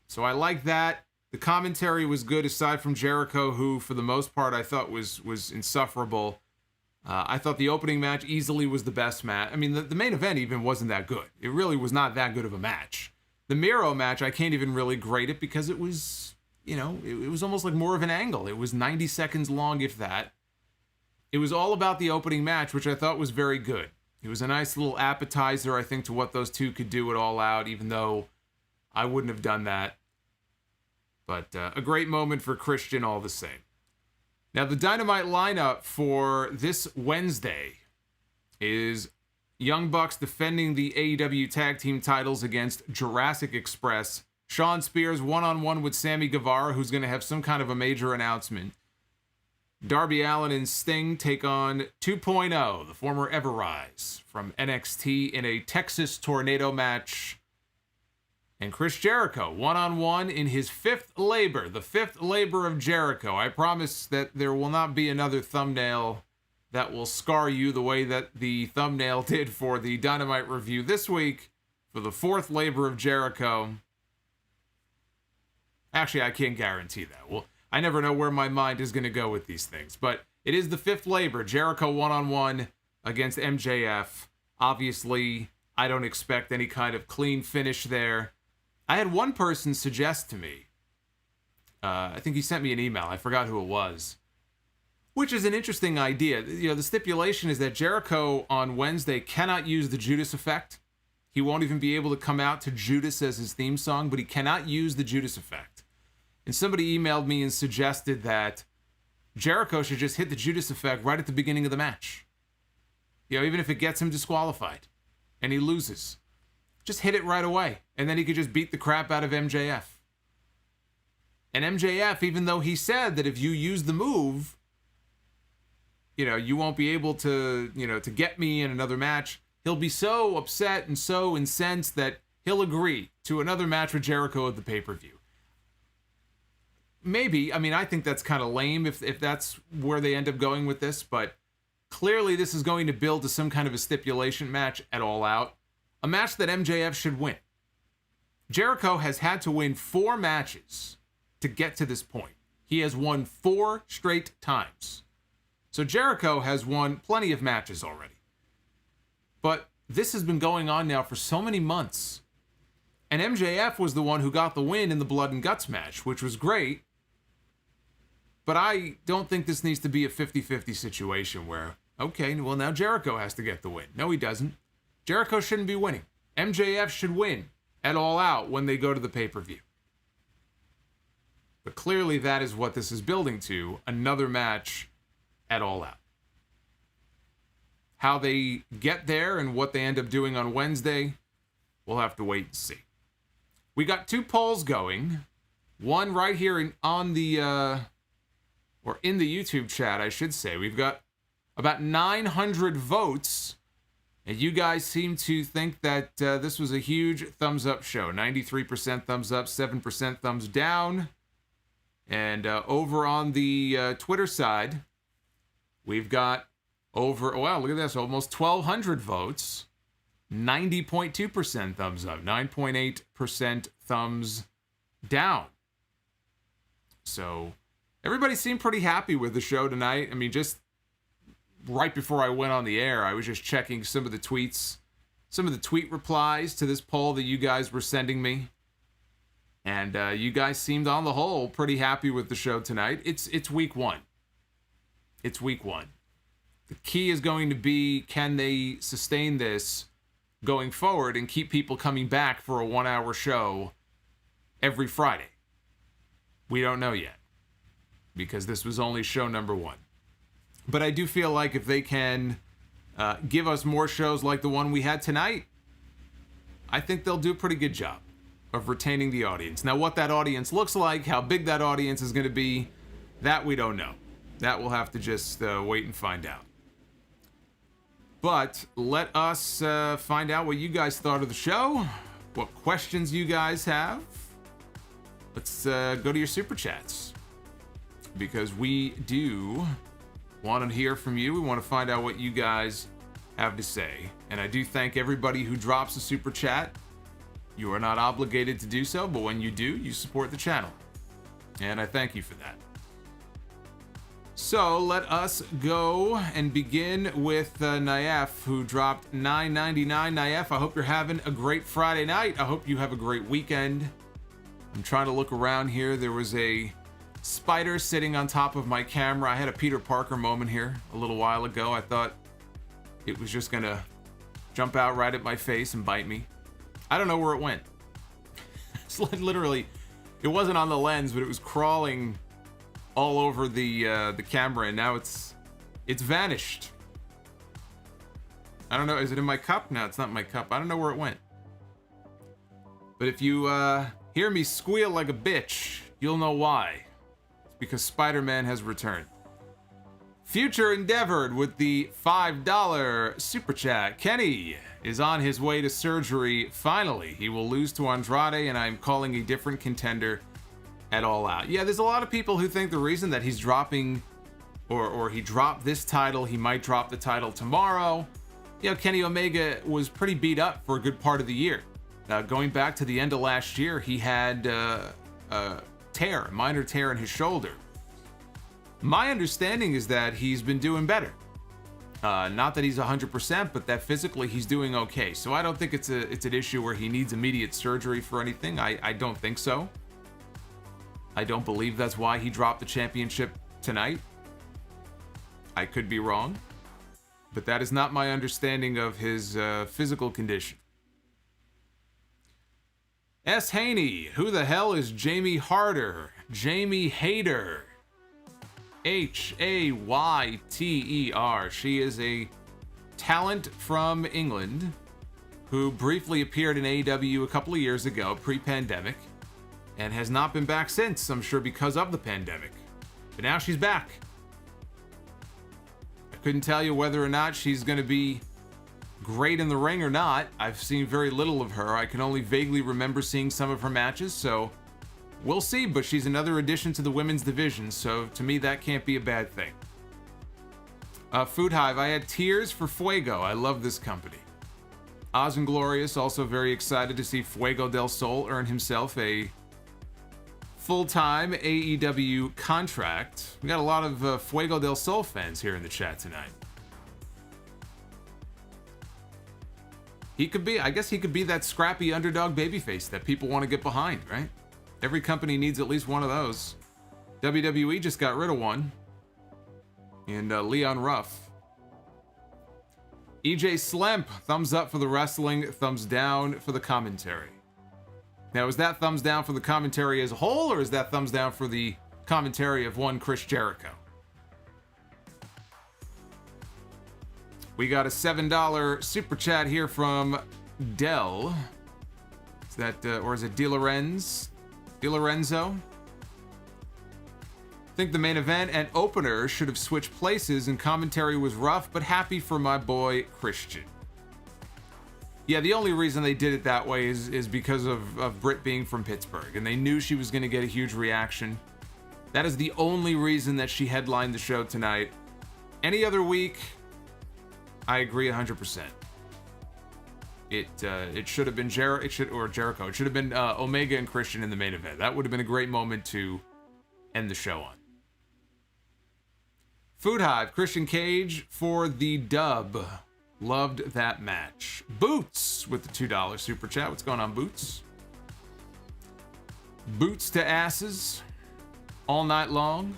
So I like that. The commentary was good, aside from Jericho, who, for the most part, I thought was insufferable. I thought the opening match easily was the best match. I mean, the main event even wasn't that good. It really was not that good of a match. The Miro match, I can't even really grade it because it was, it was almost like more of an angle. It was 90 seconds long, if that. It was all about the opening match, which I thought was very good. It was a nice little appetizer, I think, to what those two could do it all out, even though I wouldn't have done that. But a great moment for Christian all the same. Now, the Dynamite lineup for this Wednesday is Young Bucks defending the AEW Tag Team titles against Jurassic Express. Shawn Spears one-on-one with Sammy Guevara, who's going to have some kind of a major announcement. Darby Allin and Sting take on 2.0, the former Everrise, from NXT in a Texas Tornado match. And Chris Jericho, one-on-one in his fifth labor, the fifth labor of Jericho. I promise that there will not be another thumbnail that will scar you the way that the thumbnail did for the Dynamite review this week for the fourth labor of Jericho. Actually, I can't guarantee that. Well, I never know where my mind is going to go with these things. But it is the fifth labor. Jericho one-on-one against MJF. Obviously, I don't expect any kind of clean finish there. I had one person suggest to me, I think he sent me an email. I forgot who it was. Which is an interesting idea. The stipulation is that Jericho on Wednesday cannot use the Judas effect. He won't even be able to come out to Judas as his theme song, but he cannot use the Judas effect. And somebody emailed me and suggested that Jericho should just hit the Judas effect right at the beginning of the match. Even if it gets him disqualified and he loses. Just hit it right away, and then he could just beat the crap out of MJF. And MJF, even though he said that if you use the move, you won't be able to, to get me in another match, he'll be so upset and so incensed that he'll agree to another match with Jericho at the pay-per-view. Maybe, I think that's kind of lame if that's where they end up going with this, but clearly this is going to build to some kind of a stipulation match at All Out. A match that MJF should win. Jericho has had to win 4 matches to get to this point. He has won 4 straight times. So Jericho has won plenty of matches already. But this has been going on now for so many months. And MJF was the one who got the win in the Blood and Guts match, which was great. But I don't think this needs to be a 50-50 situation where, okay, well now Jericho has to get the win. No, he doesn't. Jericho shouldn't be winning. MJF should win at All Out when they go to the pay-per-view. But clearly that is what this is building to, another match at All Out. How they get there and what they end up doing on Wednesday, we'll have to wait and see. We got 2 polls going. One right here in the YouTube chat, I should say. We've got about 900 votes. And you guys seem to think that this was a huge thumbs up show. 93% thumbs up, 7% thumbs down. And over on the Twitter side, we've got wow, look at this, almost 1,200 votes. 90.2% thumbs up, 9.8% thumbs down. So everybody seemed pretty happy with the show tonight. Just right before I went on the air, I was just checking some of the tweets, some of the tweet replies to this poll that you guys were sending me. And you guys seemed, on the whole, pretty happy with the show tonight. It's week 1. It's week 1. The key is going to be, can they sustain this going forward and keep people coming back for a 1-hour show every Friday? We don't know yet. because this was only show number 1. But I do feel like if they can give us more shows like the one we had tonight, I think they'll do a pretty good job of retaining the audience. Now, what that audience looks like, how big that audience is going to be, that we don't know. That we'll have to just wait and find out. But let us find out what you guys thought of the show, what questions you guys have. Let's go to your Super Chats, because we do want to hear from you. We want to find out what you guys have to say. And I do thank everybody who drops a Super Chat. You are not obligated to do so, but when you do, you support the channel. And I thank you for that. So let us go and begin with Naef, who dropped $9.99. Naef, I hope you're having a great Friday night. I hope you have a great weekend. I'm trying to look around here. There was a spider sitting on top of my camera. I had a Peter Parker moment here a little while ago. I thought it was just gonna jump out right at my face and bite me. I don't know where it went. It's literally, it wasn't on the lens, but it was crawling all over the camera, and now it's vanished. I don't know. Is it in my cup? No, it's not in my cup. I don't know where it went. But if you hear me squeal like a bitch, you'll know why. It's because Spider-Man has returned. Future Endeavored with the $5 Super Chat. Kenny is on his way to surgery. Finally, he will lose to Andrade, and I'm calling a different contender at All Out. Yeah, there's a lot of people who think the reason that he's dropping, or he dropped this title, he might drop the title tomorrow. You know, Kenny Omega was pretty beat up for a good part of the year. Going back to the end of last year, he had a minor tear in his shoulder. My understanding is that he's been doing better. Not that he's 100%, but that physically he's doing okay. So I don't think it's an issue where he needs immediate surgery for anything. I don't think so. I don't believe that's why he dropped the championship tonight. I could be wrong, but that is not my understanding of his physical condition. S. Haney, who the hell is Jamie Harder? Jamie Hayter. Hayter. She is a talent from England who briefly appeared in AEW a couple of years ago, pre-pandemic, and has not been back since, I'm sure because of the pandemic. But now she's back. I couldn't tell you whether or not she's going to be great in the ring or not. I've seen very little of her. I can only vaguely remember seeing some of her matches, so we'll see. But she's another addition to the women's division, so to me that can't be a bad thing. Food Hive, I had tears for Fuego. I love this company. Oz and Glorious, also very excited to see Fuego del Sol earn himself a full-time AEW contract. We got a lot of Fuego del Sol fans here in the chat tonight. He could be, I guess he could be that scrappy underdog babyface that people want to get behind, right? Every company needs at least one of those. WWE just got rid of one. And Leon Ruff. EJ Slemp, thumbs up for the wrestling, thumbs down for the commentary. Now, is that thumbs down for the commentary as a whole, or is that thumbs down for the commentary of one Chris Jericho? We got a $7 super chat here from Dell. Is that, or is it DiLorenzo? I think the main event and opener should have switched places and commentary was rough, but happy for my boy Christian. Yeah, the only reason they did it that way is because of Britt being from Pittsburgh, and they knew she was going to get a huge reaction. That is the only reason that she headlined the show tonight. Any other week, I agree 100%. It should have been Jericho. It should have been Omega and Christian in the main event. That would have been a great moment to end the show on. Food Hive, Christian Cage for the dub. Loved that match. Boots with the $2 super chat. What's going on, Boots? Boots to asses all night long.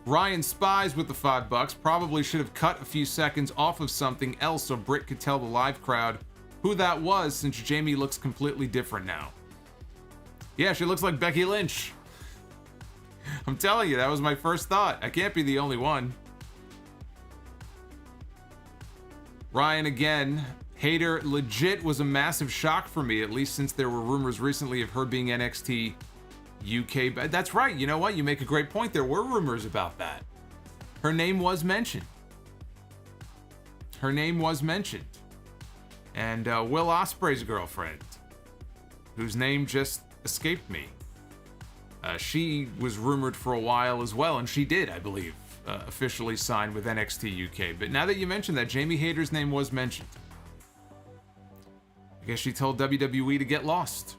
Ryan Spies with the $5. Probably should have cut a few seconds off of something else so Britt could tell the live crowd who that was, since Jamie looks completely different now. Yeah, she looks like Becky Lynch. I'm telling you, that was my first thought. I can't be the only one. Ryan again. Hater legit was a massive shock for me, at least since there were rumors recently of her being NXT UK. But that's right. You know what? You make a great point. There were rumors about that. Her name was mentioned. Her name was mentioned. And Will Ospreay's girlfriend, whose name just escaped me. She was rumored for a while as well, and she did, I believe, officially sign with NXT UK. But now that you mentioned that, Jamie Hayter's name was mentioned. I guess she told WWE to get lost.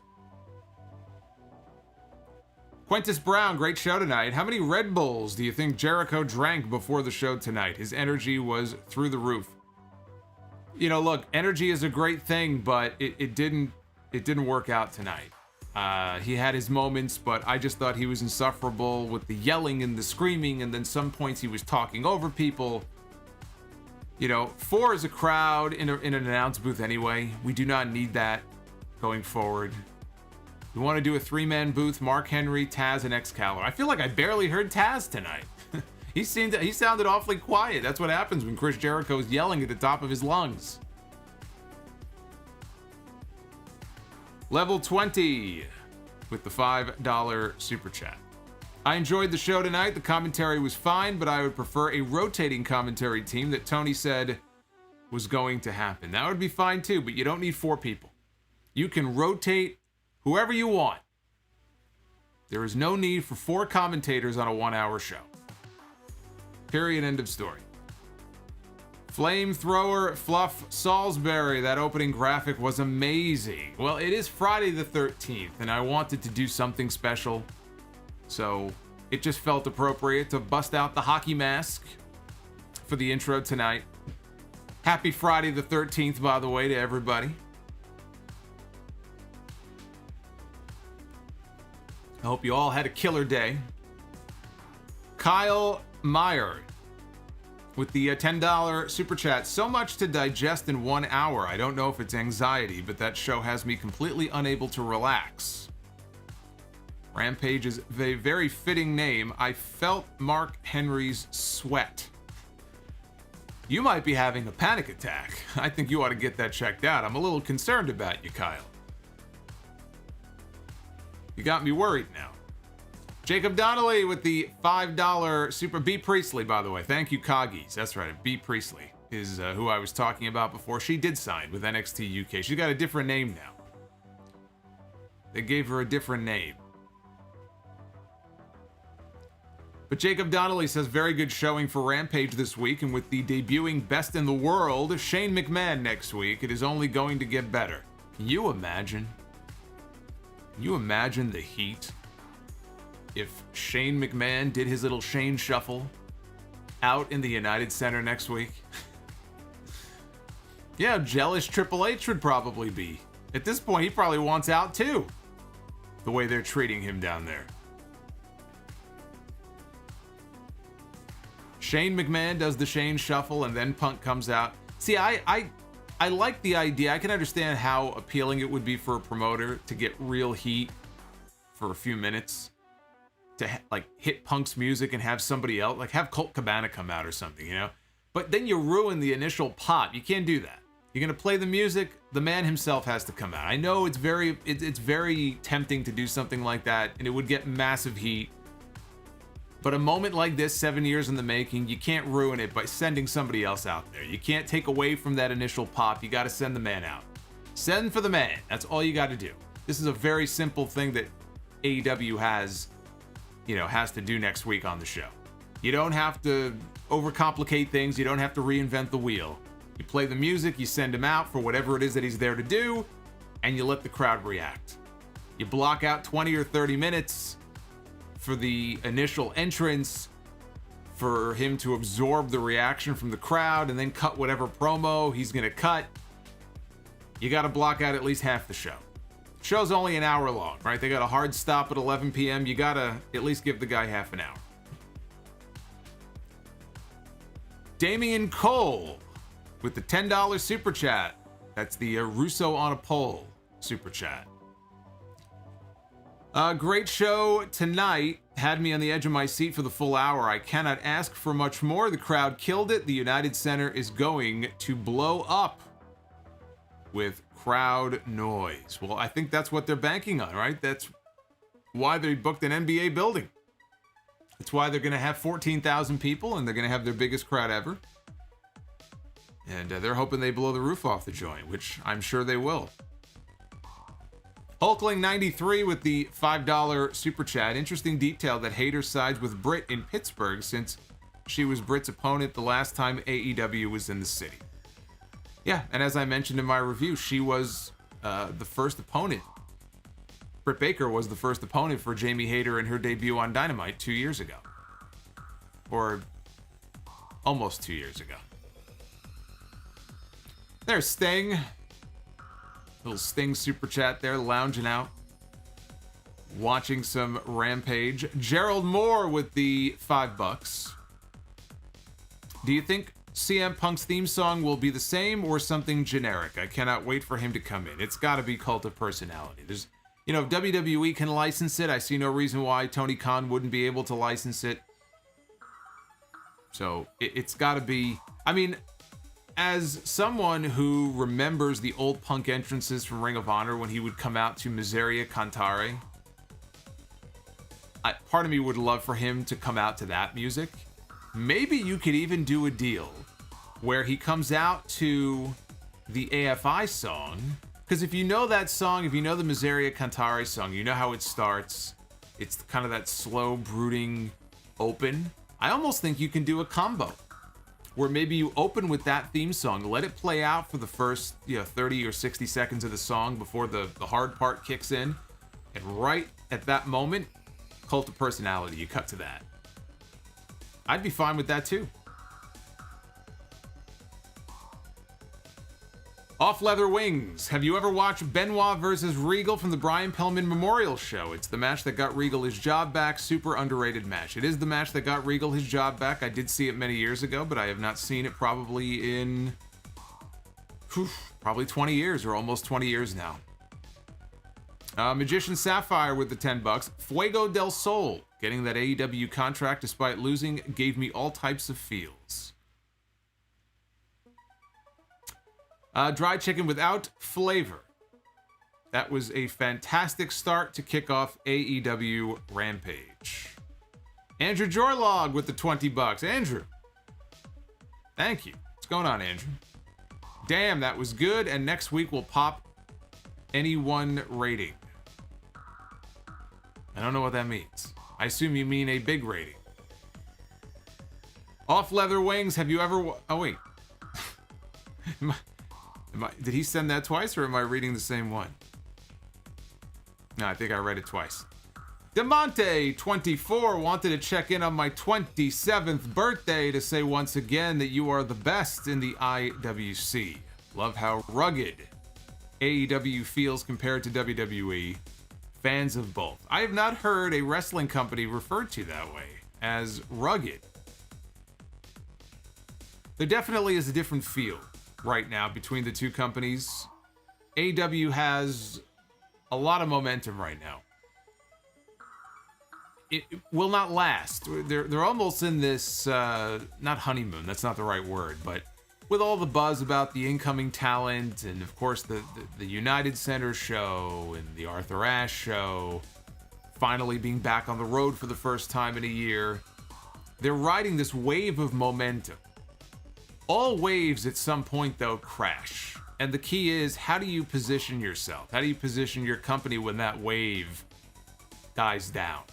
Quintus Brown, great show tonight. How many Red Bulls do you think Jericho drank before the show tonight? His energy was through the roof. You know, look, energy is a great thing, but it didn't work out tonight. He had his moments, but I just thought he was insufferable with the yelling and the screaming, and then some points he was talking over people. You know, 4 is a crowd in an announce booth anyway. We do not need that going forward. We want to do a 3-man booth, Mark Henry, Taz, and Excalibur. I feel like I barely heard Taz tonight. He sounded awfully quiet. That's what happens when Chris Jericho is yelling at the top of his lungs. Level 20 with the $5 super chat. I enjoyed the show tonight. The commentary was fine, but I would prefer a rotating commentary team that Tony said was going to happen. That would be fine too, but you don't need 4 people. You can rotate whoever you want. There is no need for 4 commentators on a 1-hour show. Period, end of story. Flamethrower Fluff Salisbury, that opening graphic was amazing. Well, it is Friday the 13th, and I wanted to do something special, so it just felt appropriate to bust out the hockey mask for the intro tonight. Happy Friday the 13th, by the way, to everybody. I hope you all had a killer day. Kyle Meyer with the $10 super chat. So much to digest in 1 hour. I don't know if it's anxiety, but that show has me completely unable to relax. Rampage is a very fitting name. I felt Mark Henry's sweat. You might be having a panic attack. I think you ought to get that checked out. I'm a little concerned about you, Kyle. You got me worried now. Jacob Donnelly with the $5 super. B. Priestley, by the way. Thank you, Coggies. That's right. B. Priestley is who I was talking about before. She did sign with NXT UK. She's got a different name now. They gave her a different name. But Jacob Donnelly says, very good showing for Rampage this week, and with the debuting Best in the World, Shane McMahon next week, it is only going to get better. Can you imagine? Can you imagine the heat if Shane McMahon did his little Shane shuffle out in the United Center next week? Yeah, jealous Triple H would probably be. At this point, he probably wants out too, the way they're treating him down there. Shane McMahon does the Shane shuffle and then Punk comes out. See, I like the idea. I can understand how appealing it would be for a promoter to get real heat for a few minutes, to like hit Punk's music and have somebody else, like have Colt Cabana come out or something, you know? But then you ruin the initial pop. You can't do that. You're gonna play the music, the man himself has to come out. I know it's very tempting to do something like that, and it would get massive heat. But a moment like this, 7 years in the making, you can't ruin it by sending somebody else out there. You can't take away from that initial pop. You got to send the man out. Send for the man. That's all you got to do. This is a very simple thing that AEW has to do next week on the show. You don't have to overcomplicate things. You don't have to reinvent the wheel. You play the music, you send him out for whatever it is that he's there to do, and you let the crowd react. You block out 20 or 30 minutes for the initial entrance, for him to absorb the reaction from the crowd, and then cut whatever promo he's gonna cut. You gotta block out at least half the show. Show's only an hour long, right? They got a hard stop at 11 p.m. You gotta at least give the guy half an hour. Damian Cole with the $10 super chat. That's the Russo on a pole super chat. Great show tonight. had me on the edge of my seat for the full hour. I cannot ask for much more. The crowd killed it. The United Center is going to blow up with crowd noise. Well, I think that's what they're banking on, right? That's why they booked an NBA building. That's why they're going to have 14,000 people, and they're going to have their biggest crowd ever. And they're hoping they blow the roof off the joint, which I'm sure they will. Hulkling93 with the $5 super chat. Interesting detail that Hayter sides with Britt in Pittsburgh since she was Britt's opponent the last time AEW was in the city. Yeah, and as I mentioned in my review, she was the first opponent. Britt Baker was the first opponent for Jamie Hayter in her debut on Dynamite 2 years ago. Or almost 2 years ago. There's Sting. Little Sting super chat there, lounging out. Watching some Rampage. Gerald Moore with the $5. Do you think CM Punk's theme song will be the same or something generic? I cannot wait for him to come in. It's got to be Cult of Personality. There's, if WWE can license it, I see no reason why Tony Khan wouldn't be able to license it. So it's got to be. I mean, as someone who remembers the old Punk entrances from Ring of Honor when he would come out to Miseria Cantare, part of me would love for him to come out to that music. Maybe you could even do a deal where he comes out to the AFI song, because if you know that song, if you know the Miseria Cantare song, you know how it starts. It's kind of that slow, brooding open. I almost think you can do a combo where maybe you open with that theme song, let it play out for the first 30 or 60 seconds of the song before the hard part kicks in, and right at that moment, Cult of Personality, you cut to that. I'd be fine with that too. Off Leather Wings. Have you ever watched Benoit versus Regal from the Brian Pillman Memorial Show? It's the match that got Regal his job back. Super underrated match. It is the match that got Regal his job back. I did see it many years ago, but I have not seen it probably in probably 20 years or almost 20 years now. Magician Sapphire with the $10. Fuego del Sol. Getting that AEW contract despite losing gave me all types of feels. Dry chicken without flavor. That was a fantastic start to kick off AEW Rampage. Andrew Jorlog with the $20. Andrew, thank you. What's going on, Andrew? Damn, that was good. And next week we'll pop any one rating. I don't know what that means. I assume you mean a big rating. Off Leather Wings. Have you ever? Oh wait. Did he send that twice, or am I reading the same one? No, I think I read it twice. Demonte24 wanted to check in on my 27th birthday to say once again that you are the best in the IWC. Love how rugged AEW feels compared to WWE. Fans of both. I have not heard a wrestling company referred to that way, as rugged. There definitely is a different feel right now between the two companies. AEW has a lot of momentum right now. It will not last. They're almost in this, not honeymoon, that's not the right word, but with all the buzz about the incoming talent and, of course, the United Center show and the Arthur Ashe show finally being back on the road for the first time in a year, they're riding this wave of momentum. All waves at some point, though, crash. And the key is, how do you position yourself? How do you position your company when that wave dies down?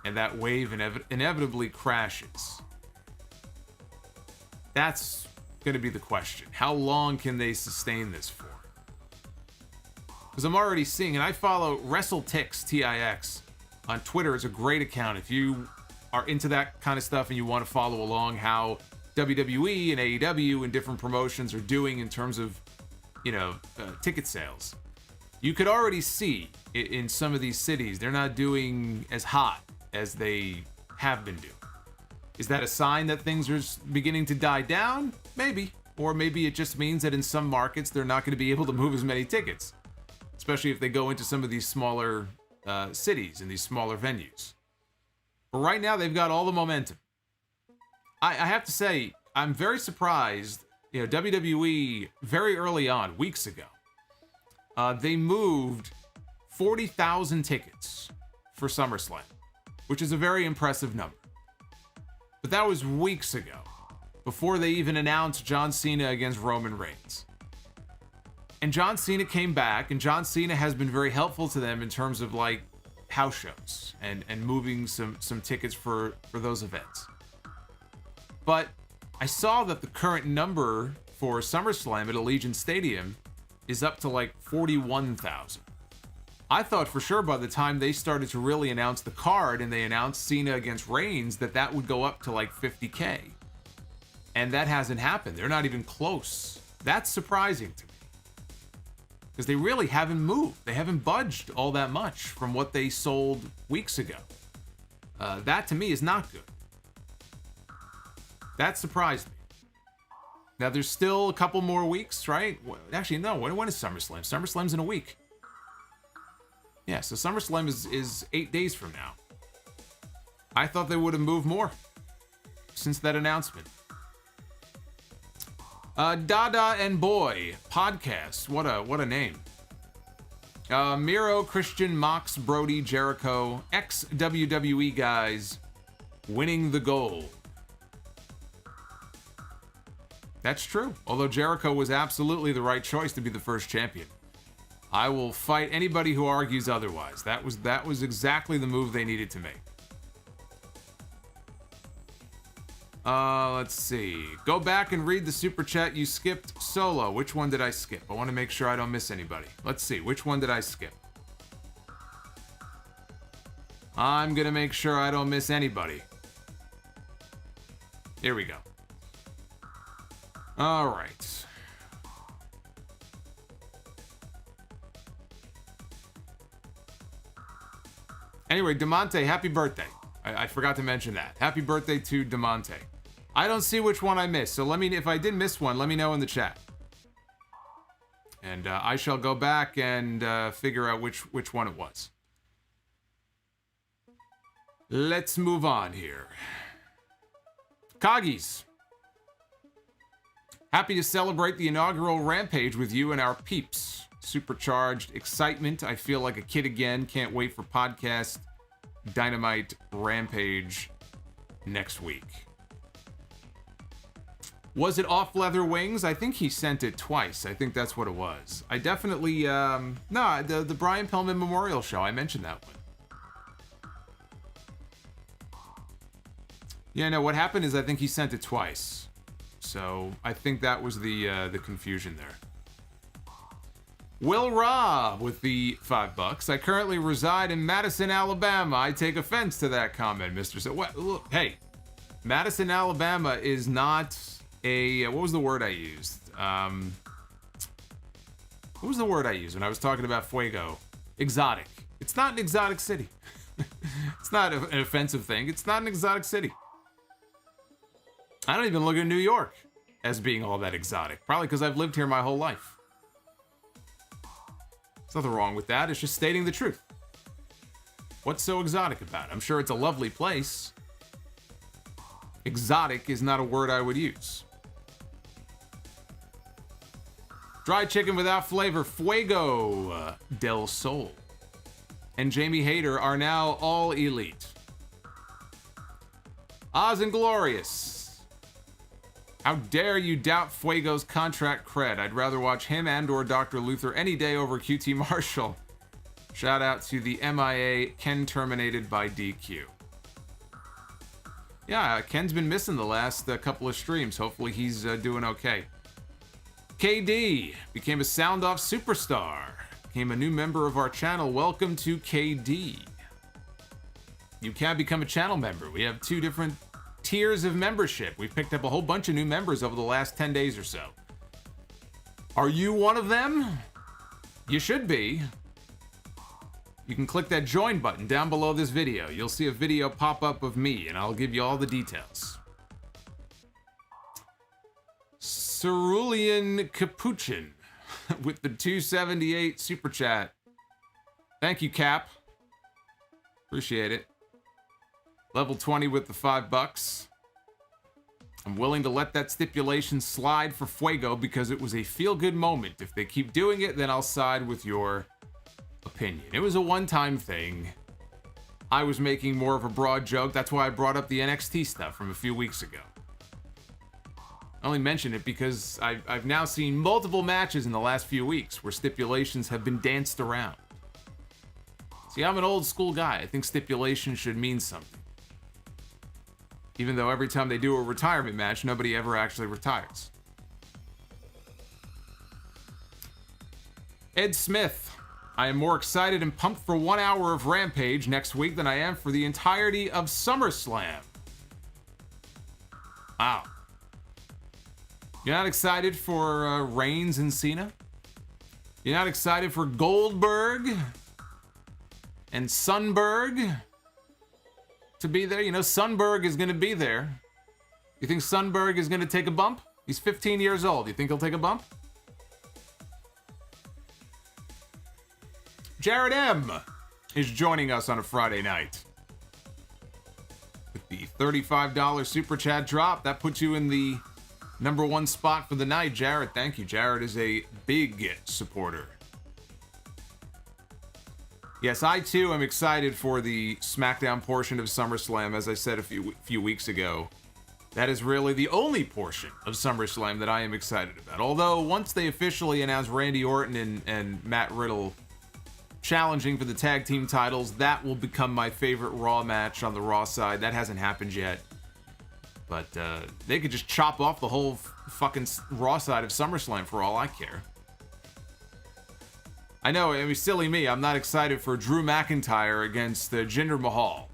And that wave inevitably crashes. That's going to be the question. How long can they sustain this for? Because I'm already seeing, and I follow WrestleTix, T-I-X, on Twitter. Is a great account. If you are into that kind of stuff and you want to follow along how WWE and AEW and different promotions are doing in terms of, ticket sales, you could already see in some of these cities, they're not doing as hot as they have been doing. Is that a sign that things are beginning to die down? Maybe. Or maybe it just means that in some markets, they're not going to be able to move as many tickets, especially if they go into some of these smaller cities and these smaller venues. But right now, they've got all the momentum. I have to say, I'm very surprised. You know, WWE, very early on, weeks ago, they moved 40,000 tickets for SummerSlam, which is a very impressive number. But that was weeks ago, before they even announced John Cena against Roman Reigns. And John Cena came back, and John Cena has been very helpful to them in terms of, like, house shows and moving some tickets for those events. But I saw that the current number for SummerSlam at Allegiant Stadium is up to like 41,000. I thought for sure by the time they started to really announce the card and they announced Cena against Reigns that would go up to like 50K. And that hasn't happened. They're not even close. That's surprising to me. Because they really haven't moved. They haven't budged all that much from what they sold weeks ago. That to me is not good. That surprised me. Now there's still a couple more weeks, right? Actually, no. When is SummerSlam? SummerSlam's in a week. Yeah, so SummerSlam is 8 days from now. I thought they would have moved more since that announcement. Dada and Boy podcast. What a name. Miro, Christian, Mox, Brody, Jericho, ex-WWE guys winning the gold. That's true. Although Jericho was absolutely the right choice to be the first champion. I will fight anybody who argues otherwise. That was exactly the move they needed to make. Let's see. Go back and read the super chat you skipped. Solo. Which one did I skip? I want to make sure I don't miss anybody. Let's see. Which one did I skip? I'm going to make sure I don't miss anybody. Here we go. All right. Anyway, DeMonte, happy birthday. I forgot to mention that. Happy birthday to DeMonte. I don't see which one I missed, so if I did miss one, let me know in the chat. And I shall go back and figure out which one it was. Let's move on here. Coggies. Happy to celebrate the inaugural Rampage with you and our peeps. Supercharged excitement. I feel like a kid again. Can't wait for podcast Dynamite Rampage next week. Was it off leather wings? I think he sent it twice. I think that's what it was. I definitely, the Brian Pillman Memorial Show. I mentioned that one. Yeah, no, what happened is I think he sent it twice. So I think that was the confusion there. Will Rob with the $5. I currently reside in Madison, Alabama. I take offense to that comment, Mr. So what? Look, hey, Madison, Alabama is not a what was the word I used? What was the word I used when I was talking about Fuego? Exotic. It's not an exotic city. It's not an offensive thing. It's not an exotic city. I don't even look at New York as being all that exotic. Probably because I've lived here my whole life. There's nothing wrong with that. It's just stating the truth. What's so exotic about it? I'm sure it's a lovely place. Exotic is not a word I would use. Dry chicken without flavor, Fuego del Sol. And Jamie Hayter are now all elite. Oz and Glorious. How dare you doubt Fuego's contract cred? I'd rather watch him and or Dr. Luther any day over QT Marshall. Shout out to the MIA Ken terminated by DQ. Yeah, Ken's been missing the last couple of streams. Hopefully he's doing okay. KD became a Sound Off superstar. Became a new member of our channel. Welcome to KD. You can become a channel member. We have 2 different tiers of membership. We've picked up a whole bunch of new members over the last 10 days or so. Are you one of them? You should be. You can click that join button down below this video. You'll see a video pop up of me, and I'll give you all the details. Cerulean Capuchin with the 278 super chat. Thank you, Cap. Appreciate it. Level 20 with the $5. I'm willing to let that stipulation slide for Fuego because it was a feel-good moment. If they keep doing it, then I'll side with your opinion. It was a one-time thing. I was making more of a broad joke. That's why I brought up the NXT stuff from a few weeks ago. I only mention it because I've now seen multiple matches in the last few weeks where stipulations have been danced around. See, I'm an old school guy. I think stipulation should mean something. Even though every time they do a retirement match, nobody ever actually retires. Ed Smith. I am more excited and pumped for 1 hour of Rampage next week than I am for the entirety of SummerSlam. Wow. You're not excited for Reigns and Cena? You're not excited for Goldberg and Sunberg to be there? You know, Sunberg is going to be there. You think Sunberg is going to take a bump? He's 15 years old. You think he'll take a bump? Jared M. is joining us on a Friday night. With the $35 Super Chat drop, that puts you in the #1 spot for the night. Jared, thank you. Jared is a big supporter. Yes, I too am excited for the SmackDown portion of SummerSlam, as I said a few weeks ago. That is really the only portion of SummerSlam that I am excited about. Although, once they officially announce Randy Orton and Matt Riddle challenging for the tag team titles, that will become my favorite Raw match on the Raw side. That hasn't happened yet. But they could just chop off the whole fucking Raw side of SummerSlam for all I care. I know, I mean, silly me, I'm not excited for Drew McIntyre against Jinder Mahal.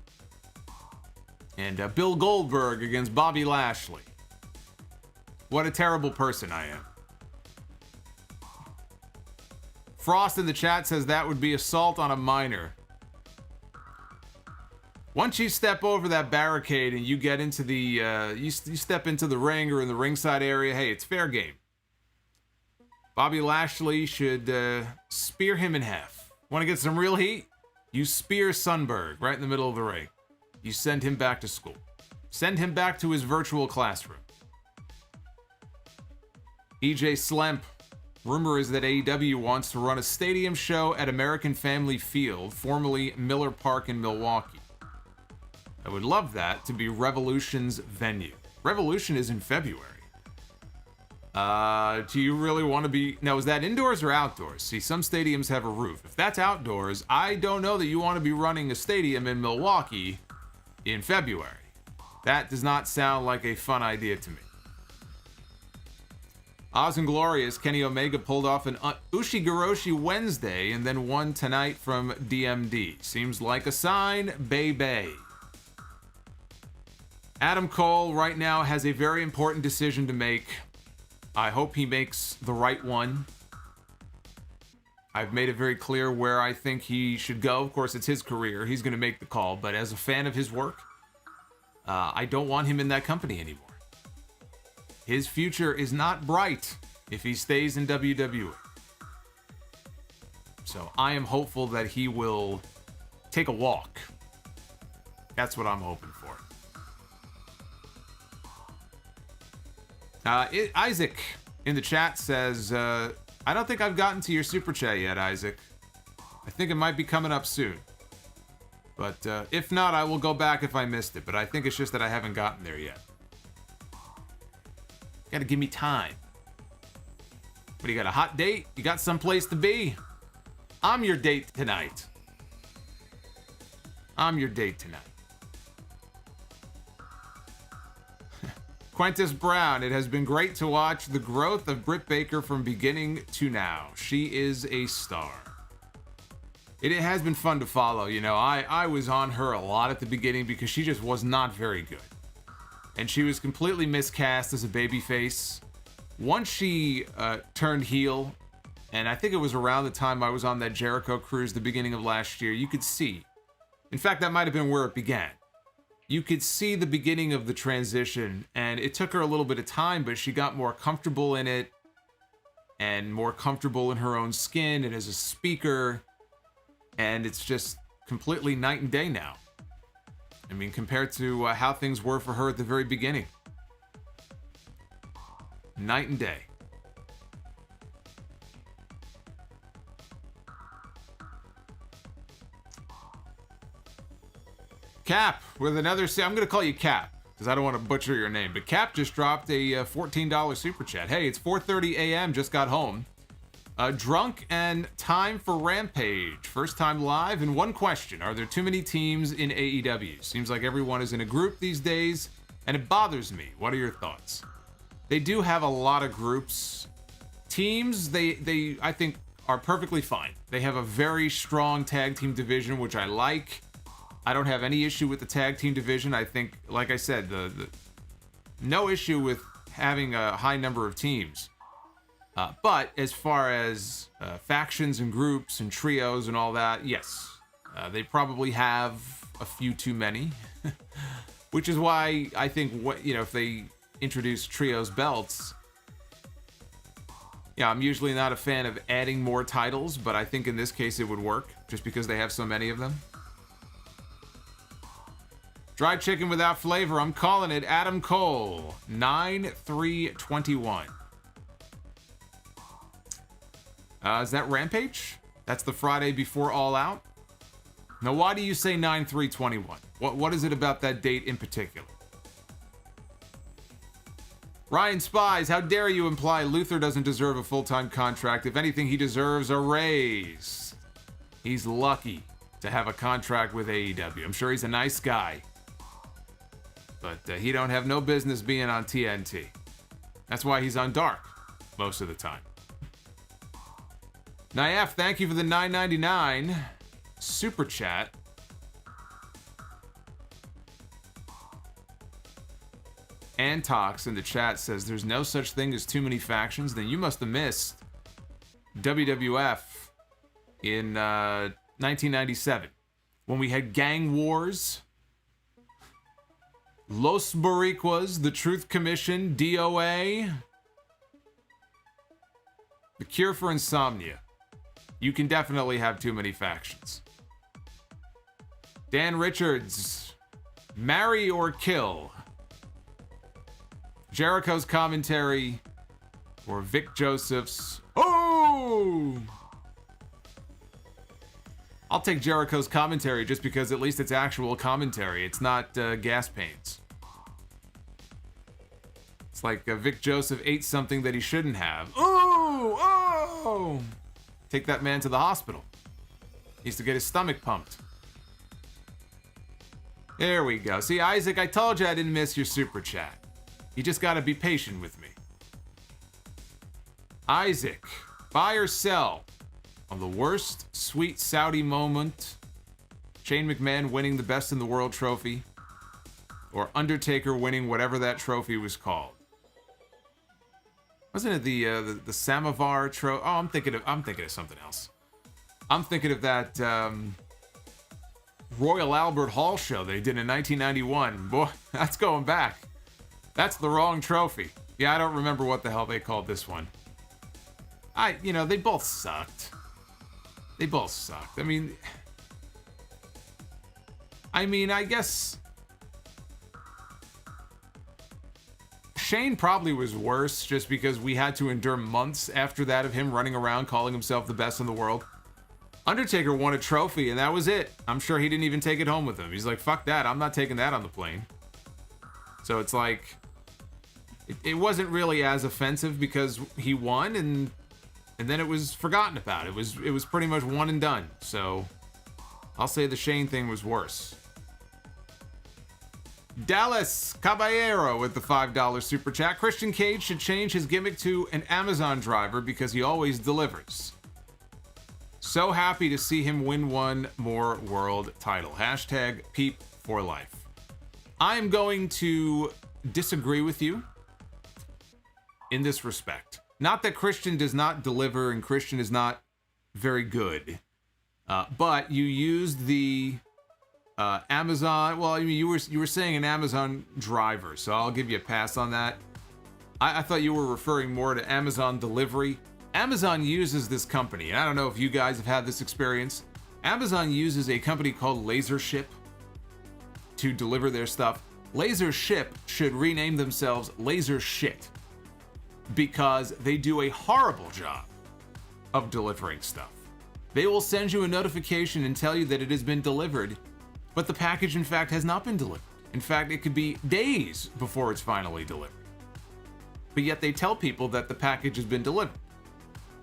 And Bill Goldberg against Bobby Lashley. What a terrible person I am. Frost in the chat says that would be assault on a minor. Once you step over that barricade and you get into the, you step into the ring or in the ringside area, hey, it's fair game. Bobby Lashley should spear him in half. Want to get some real heat? You spear Sunberg right in the middle of the ring. You send him back to school. Send him back to his virtual classroom. EJ Slemp. Rumor is that AEW wants to run a stadium show at American Family Field, formerly Miller Park in Milwaukee. I would love that to be Revolution's venue. Revolution is in February. Do you really want to be... Now, is that indoors or outdoors? See, some stadiums have a roof. If that's outdoors, I don't know that you want to be running a stadium in Milwaukee in February. That does not sound like a fun idea to me. Oz and Glorious, Kenny Omega pulled off an Ushigoroshi Wednesday and then won tonight from DMD. Seems like a sign, baby. Adam Cole right now has a very important decision to make. I hope he makes the right one. I've made it very clear where I think he should go. Of course, it's his career. He's going to make the call. But as a fan of his work, I don't want him in that company anymore. His future is not bright if he stays in WWE. So I am hopeful that he will take a walk. That's what I'm hoping for. Isaac in the chat says, I don't think I've gotten to your super chat yet, Isaac. I think it might be coming up soon. But if not, I will go back if I missed it. But I think it's just that I haven't gotten there yet. Gotta give me time. What, you got a hot date? You got someplace to be? I'm your date tonight. I'm your date tonight. Quintus Brown, it has been great to watch the growth of Britt Baker from beginning to now. She is a star. It has been fun to follow. You know, I was on her a lot at the beginning because she just was not very good. And she was completely miscast as a babyface. Once she turned heel, and I think it was around the time I was on that Jericho cruise the beginning of last year, you could see. In fact, that might have been where it began. You could see the beginning of the transition, and it took her a little bit of time, but she got more comfortable in it, and more comfortable in her own skin, and as a speaker, and it's just completely night and day now. I mean, compared to how things were for her at the very beginning. Night and day. Cap with another... I'm going to call you Cap because I don't want to butcher your name. But Cap just dropped a $14 super chat. Hey, it's 4:30 a.m. Just got home. Drunk and time for Rampage. First time live. And one question. Are there too many teams in AEW? Seems like everyone is in a group these days. And it bothers me. What are your thoughts? They do have a lot of groups. Teams, they I think, are perfectly fine. They have a very strong tag team division, which I like. I don't have any issue with the tag team division. I think, like I said, the no issue with having a high number of teams. But as far as factions and groups and trios and all that, yes. They probably have a few too many. Which is why I think, if they introduce trios belts, yeah, I'm usually not a fan of adding more titles, but I think in this case it would work, just because they have so many of them. Dried chicken without flavor, I'm calling it Adam Cole, 9/3/21. Is that Rampage? That's the Friday before All Out? Now, why do you say 9/3/21? What is it about that date in particular? Ryan Spies, how dare you imply Luther doesn't deserve a full-time contract? If anything, he deserves a raise. He's lucky to have a contract with AEW. I'm sure he's a nice guy. But he don't have no business being on TNT. That's why he's on Dark most of the time. Naif, thank you for the $9.99 super chat. Antox in the chat says there's no such thing as too many factions. Then you must have missed WWF in 1997 when we had Gang Wars, Los Boricuas, the Truth Commission, DOA, the Cure for Insomnia. You can definitely have too many factions. Dan Richards, marry or kill. Jericho's commentary or Vic Joseph's. Oh! I'll take Jericho's commentary just because at least it's actual commentary. It's not gas pains. It's like Vic Joseph ate something that he shouldn't have. Oh! Oh! Take that man to the hospital. He needs to get his stomach pumped. There we go. See, Isaac, I told you I didn't miss your super chat. You just gotta be patient with me. Isaac, buy or sell on the worst sweet Saudi moment, Shane McMahon winning the Best in the World trophy, or Undertaker winning whatever that trophy was called. Wasn't it the Samovar trophy? Oh, I'm thinking of something else. I'm thinking of that Royal Albert Hall show they did in 1991. Boy, that's going back. That's the wrong trophy. Yeah, I don't remember what the hell they called this one. They both sucked. They both sucked. I mean, I guess Shane probably was worse just because we had to endure months after that of him running around calling himself the best in the world. Undertaker won a trophy and that was it. I'm sure he didn't even take it home with him. He's like, fuck that. I'm not taking that on the plane. So it's like, it wasn't really as offensive because he won and then it was forgotten about. It was pretty much one and done. So I'll say the Shane thing was worse. Dallas Caballero with the $5 super chat. Christian Cage should change his gimmick to an Amazon driver because he always delivers. So happy to see him win one more world title. Hashtag Peep for life. I'm going to disagree with you in this respect. Not that Christian does not deliver and Christian is not very good, but you used the Amazon. Well, you were saying an Amazon driver, so I'll give you a pass on that. I thought you were referring more to Amazon delivery. Amazon uses this company, and I don't know if you guys have had this experience. Amazon uses a company called LaserShip. to deliver their stuff. Laser Ship should rename themselves Laser Shit, because they do a horrible job of delivering stuff. They will send you a notification and tell you that it has been delivered, but the package in fact has not been delivered. In fact, it could be days before it's finally delivered. But yet they tell people that the package has been delivered.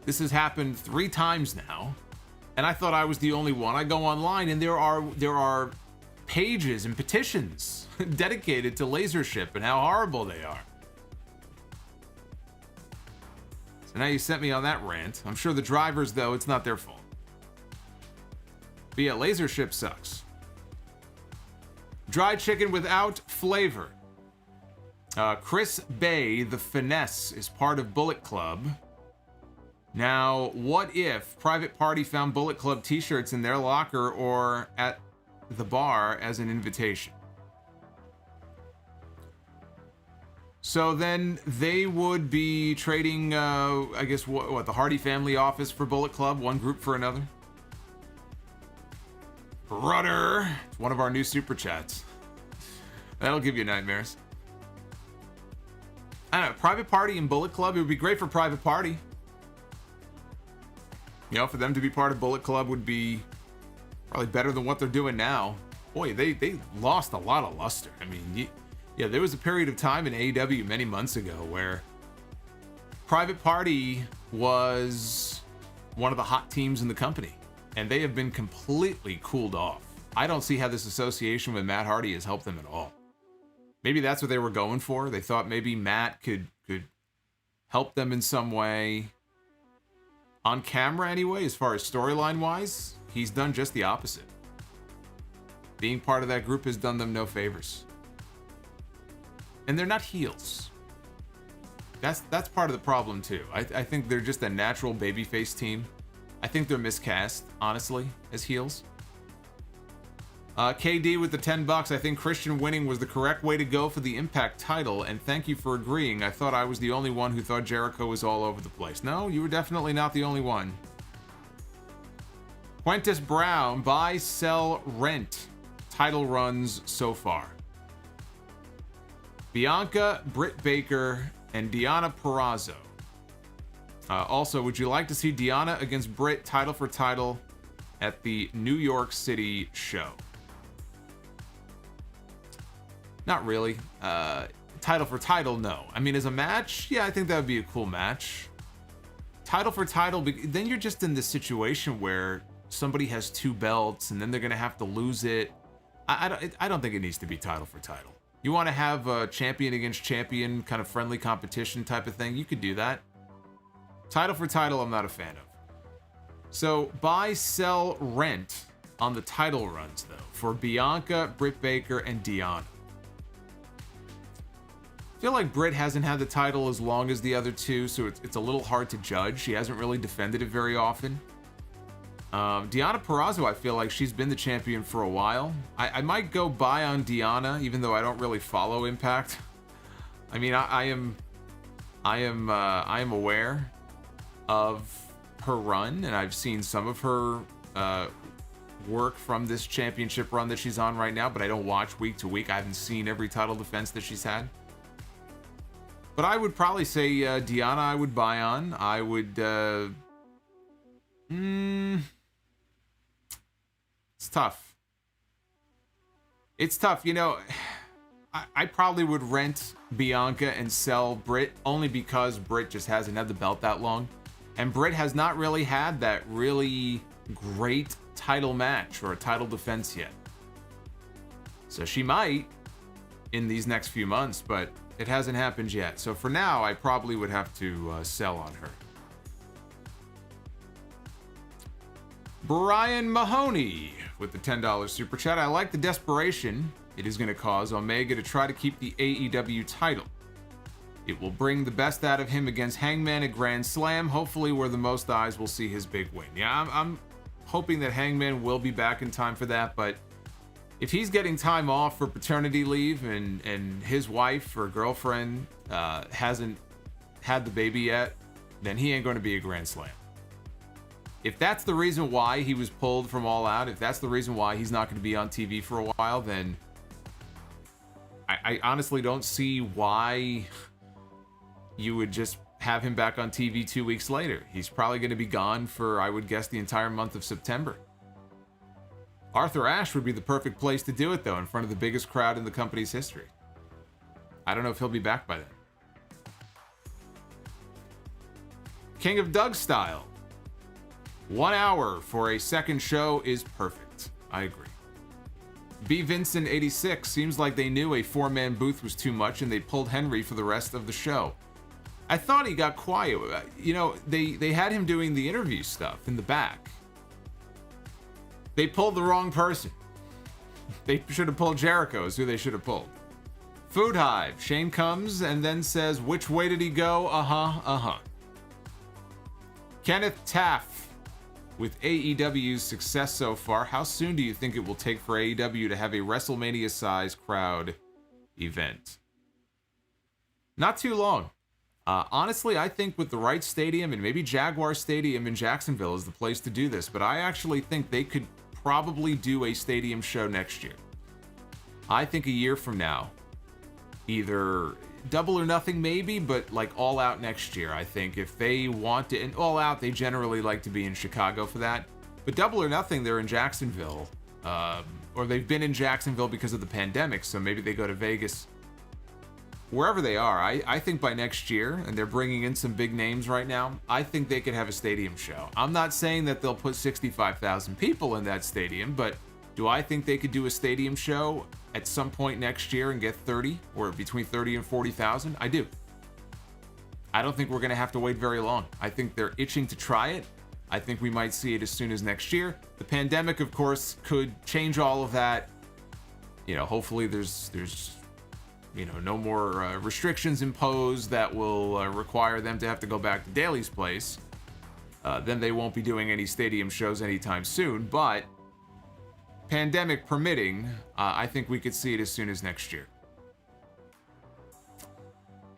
This has happened 3 times now, and I thought I was the only one. I go online and there are pages and petitions dedicated to Laser Ship and how horrible they are. So now you sent me on that rant. I'm sure the drivers, though, it's not their fault. But yeah, Laser Ship sucks. Dry chicken without flavor. Chris Bay, the Finesse, is part of Bullet Club. Now, what if Private Party found Bullet Club t-shirts in their locker or at the bar as an invitation? So then they would be trading, I guess, what, the Hardy family office for Bullet Club, one group for another? Rudder. It's one of our new super chats. That'll give you nightmares. I don't know, Private Party and Bullet Club, it would be great for Private Party. You know, for them to be part of Bullet Club would be probably better than what they're doing now. Boy, they lost a lot of luster. I mean, yeah, there was a period of time in AEW many months ago where Private Party was one of the hot teams in the company, and they have been completely cooled off. I don't see how this association with Matt Hardy has helped them at all. Maybe that's what they were going for. They thought maybe Matt could help them in some way. On camera anyway, as far as storyline wise, he's done just the opposite. Being part of that group has done them no favors. And they're not heels. That's part of the problem too. I think they're just a natural babyface team. I think they're miscast, honestly, as heels. KD with the $10. I think Christian winning was the correct way to go for the Impact title, and thank you for agreeing. I thought I was the only one who thought Jericho was all over the place. No, you were definitely not the only one. Quintus Brown, buy, sell, rent. Title runs so far. Bianca, Britt Baker, and Deonna Purrazzo. Also, would you like to see Deonna against Britt title for title at the New York City show? Not really. Title for title, no. I mean, as a match, yeah, I think that would be a cool match. Title for title, then you're just in this situation where somebody has 2 belts and then they're going to have to lose it. I don't think it needs to be title for title. You want to have a champion against champion kind of friendly competition type of thing, you could do that. Title for title, I'm not a fan of. So, buy, sell, rent on the title runs, though, for Bianca, Britt Baker, and Deonna. I feel like Britt hasn't had the title as long as the other two, so it's a little hard to judge. She hasn't really defended it very often. Deonna Purrazzo, I feel like she's been the champion for a while. I might go buy on Deonna, even though I don't really follow Impact. I mean, I am aware of her run, and I've seen some of her work from this championship run that she's on right now, but I don't watch week to week. I haven't seen every title defense that she's had. But I would probably say Deonna I would buy on. I would... It's tough. It's tough. You know, I probably would rent Bianca and sell Britt only because Britt just hasn't had the belt that long. And Britt has not really had that really great title match or a title defense yet. So she might in these next few months, but it hasn't happened yet. So for now, I probably would have to sell on her. Brian Mahoney with the $10 super chat. I like the desperation it is going to cause Omega to try to keep the AEW title. It will bring the best out of him against Hangman at Grand Slam, hopefully where the most eyes will see his big win. Yeah, I'm hoping that Hangman will be back in time for that, but if he's getting time off for paternity leave and his wife or girlfriend hasn't had the baby yet, then he ain't going to be a Grand Slam. If that's the reason why he was pulled from All Out, if that's the reason why he's not going to be on TV for a while, then I honestly don't see why you would just have him back on TV 2 weeks later. He's probably going to be gone for, I would guess, the entire month of September. Arthur Ashe would be the perfect place to do it, though, in front of the biggest crowd in the company's history. I don't know if he'll be back by then. King of Doug style. 1 hour for a second show is perfect. I agree. B. Vincent 86 seems like they knew a 4-man booth was too much and they pulled Henry for the rest of the show. I thought he got quiet. You know, they had him doing the interview stuff in the back. They pulled the wrong person. They should have pulled Jericho is who they should have pulled. Food Hive. Shane comes and then says, which way did he go? Kenneth Taff. With AEW's success so far, how soon do you think it will take for AEW to have a WrestleMania-sized crowd event? Not too long. Honestly, I think with the right stadium, and maybe Jaguar Stadium in Jacksonville is the place to do this, but I actually think they could probably do a stadium show next year. I think a year from now, either Double or Nothing maybe, but like All Out next year, I think if they want it. And All Out, they generally like to be in Chicago for that. But Double or Nothing, they're in Jacksonville. Or they've been in Jacksonville because of the pandemic, so maybe they go to Vegas. Wherever they are, I think by next year, and they're bringing in some big names right now, I think they could have a stadium show. I'm not saying that they'll put 65,000 people in that stadium, but do I think they could do a stadium show at some point next year and get 30 or between 30 and 40,000? I do. I don't think we're going to have to wait very long. I think they're itching to try it. I think we might see it as soon as next year. The pandemic, of course, could change all of that. You know, hopefully there's you know, no more restrictions imposed that will require them to have to go back to Daly's place. Then they won't be doing any stadium shows anytime soon, but pandemic permitting, I think we could see it as soon as next year.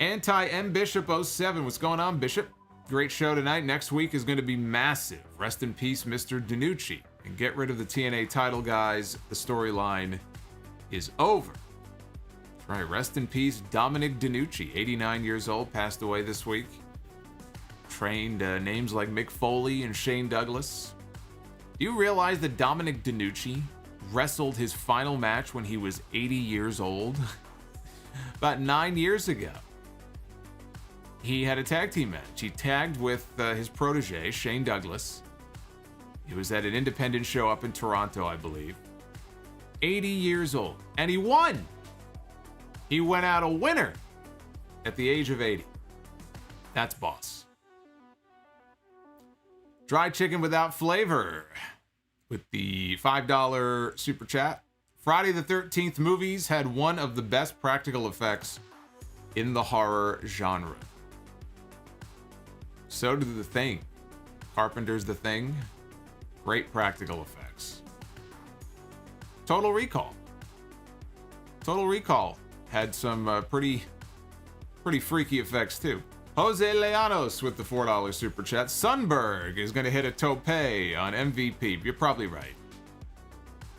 Anti-M Bishop 07, what's going on, Bishop? Great show tonight. Next week is going to be massive. Rest in peace, Mr. DiNucci. And get rid of the TNA title, guys. The storyline is over. That's right, rest in peace, Dominic DiNucci, 89 years old, passed away this week. Trained names like Mick Foley and Shane Douglas. Do you realize that Dominic DiNucci wrestled his final match when he was 80 years old? About 9 years ago. He had a tag team match. He tagged with his protege, Shane Douglas. He was at an independent show up in Toronto, I believe. 80 years old. And he won! He went out a winner at the age of 80. That's boss. Dry chicken without flavor with the $5 super chat. Friday the 13th movies had one of the best practical effects in the horror genre. So did The Thing. Carpenter's The Thing. Great practical effects. Total Recall. Total Recall had some pretty freaky effects too. Jose Leanos with the $4 super chat. Sunberg is going to hit a tope on MVP. You're probably right.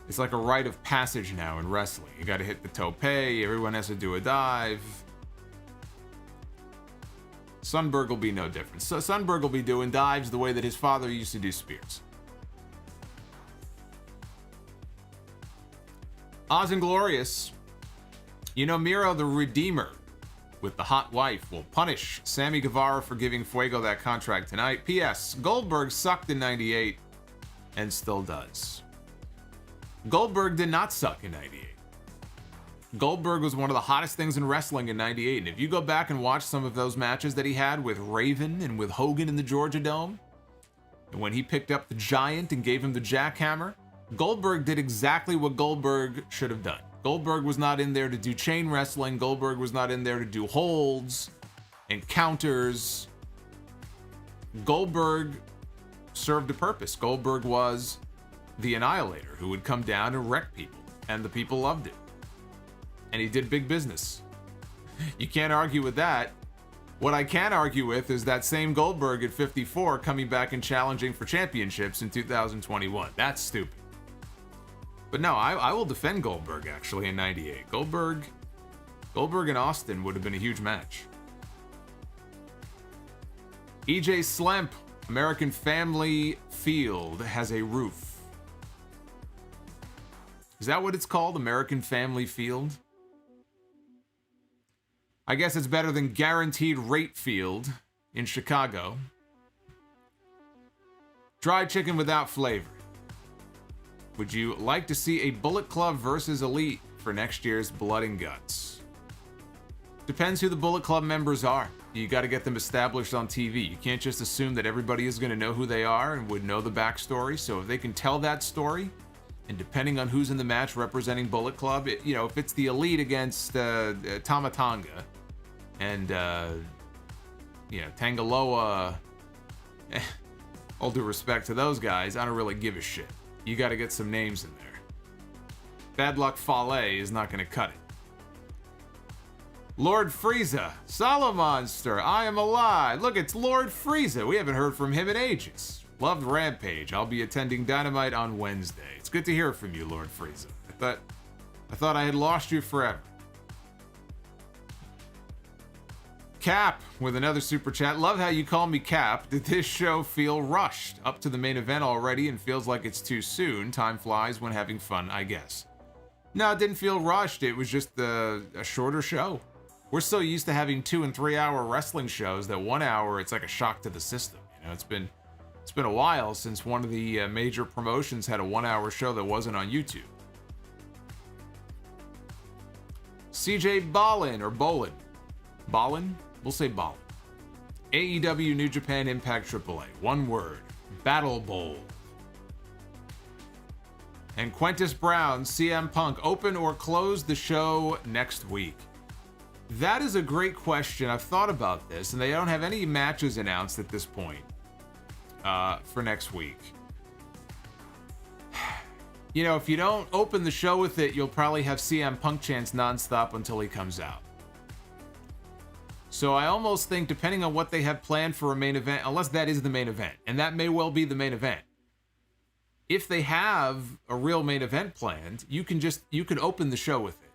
It's like a rite of passage now in wrestling. You got to hit the tope. Everyone has to do a dive. Sunberg will be no different. So Sunberg will be doing dives the way that his father used to do spears. Oz and Glorious. You know, Miro the Redeemer with the hot wife will punish Sammy Guevara for giving Fuego that contract tonight. P.S. Goldberg sucked in 98 and still does. Goldberg did not suck in 98. Goldberg was one of the hottest things in wrestling in 98. And if you go back and watch some of those matches that he had with Raven and with Hogan in the Georgia Dome, and when he picked up the Giant and gave him the jackhammer, Goldberg did exactly what Goldberg should have done. Goldberg was not in there to do chain wrestling. Goldberg was not in there to do holds and counters. Goldberg served a purpose. Goldberg was the Annihilator who would come down and wreck people, and the people loved it. And he did big business. You can't argue with that. What I can argue with is that same Goldberg at 54 coming back and challenging for championships in 2021. That's stupid. But no, I will defend Goldberg actually in 98. Goldberg Goldberg and Austin would have been a huge match. EJ Slemp, American Family Field has a roof. Is that what it's called? American Family Field? I guess it's better than Guaranteed Rate Field in Chicago. Dry chicken without flavor. Would you like to see a Bullet Club versus Elite for next year's Blood and Guts? Depends who the Bullet Club members are. You got to get them established on TV. You can't just assume that everybody is going to know who they are and would know the backstory. So if they can tell that story, and depending on who's in the match representing Bullet Club, if it's the Elite against Tama Tonga and Tangaloa, all due respect to those guys, I don't really give a shit. You got to get some names in there. Bad Luck Fale is not going to cut it. Lord Frieza, Solomonster, I am alive. Look, it's Lord Frieza. We haven't heard from him in ages. Loved Rampage. I'll be attending Dynamite on Wednesday. It's good to hear from you, Lord Frieza. I thought I had lost you forever. Cap with another super chat. Love how you call me Cap. Did this show feel rushed? Up to the main event already and feels like it's too soon. Time flies when having fun, I guess. No, it didn't feel rushed. It was just a shorter show. We're so used to having 2 and 3 hour wrestling shows that 1 hour, it's like a shock to the system. It's been a while since one of the major promotions had a 1 hour show that wasn't on YouTube. CJ Ballin or Bolin. Ballin? We'll say Ballin. AEW New Japan Impact AAA. One word. Battle Bowl. And Quintus Brown, CM Punk, open or close the show next week? That is a great question. I've thought about this, and they don't have any matches announced at this point for next week. If you don't open the show with it, you'll probably have CM Punk chants nonstop until he comes out. So I almost think, depending on what they have planned for a main event, unless that is the main event, and that may well be the main event, if they have a real main event planned, you can open the show with it.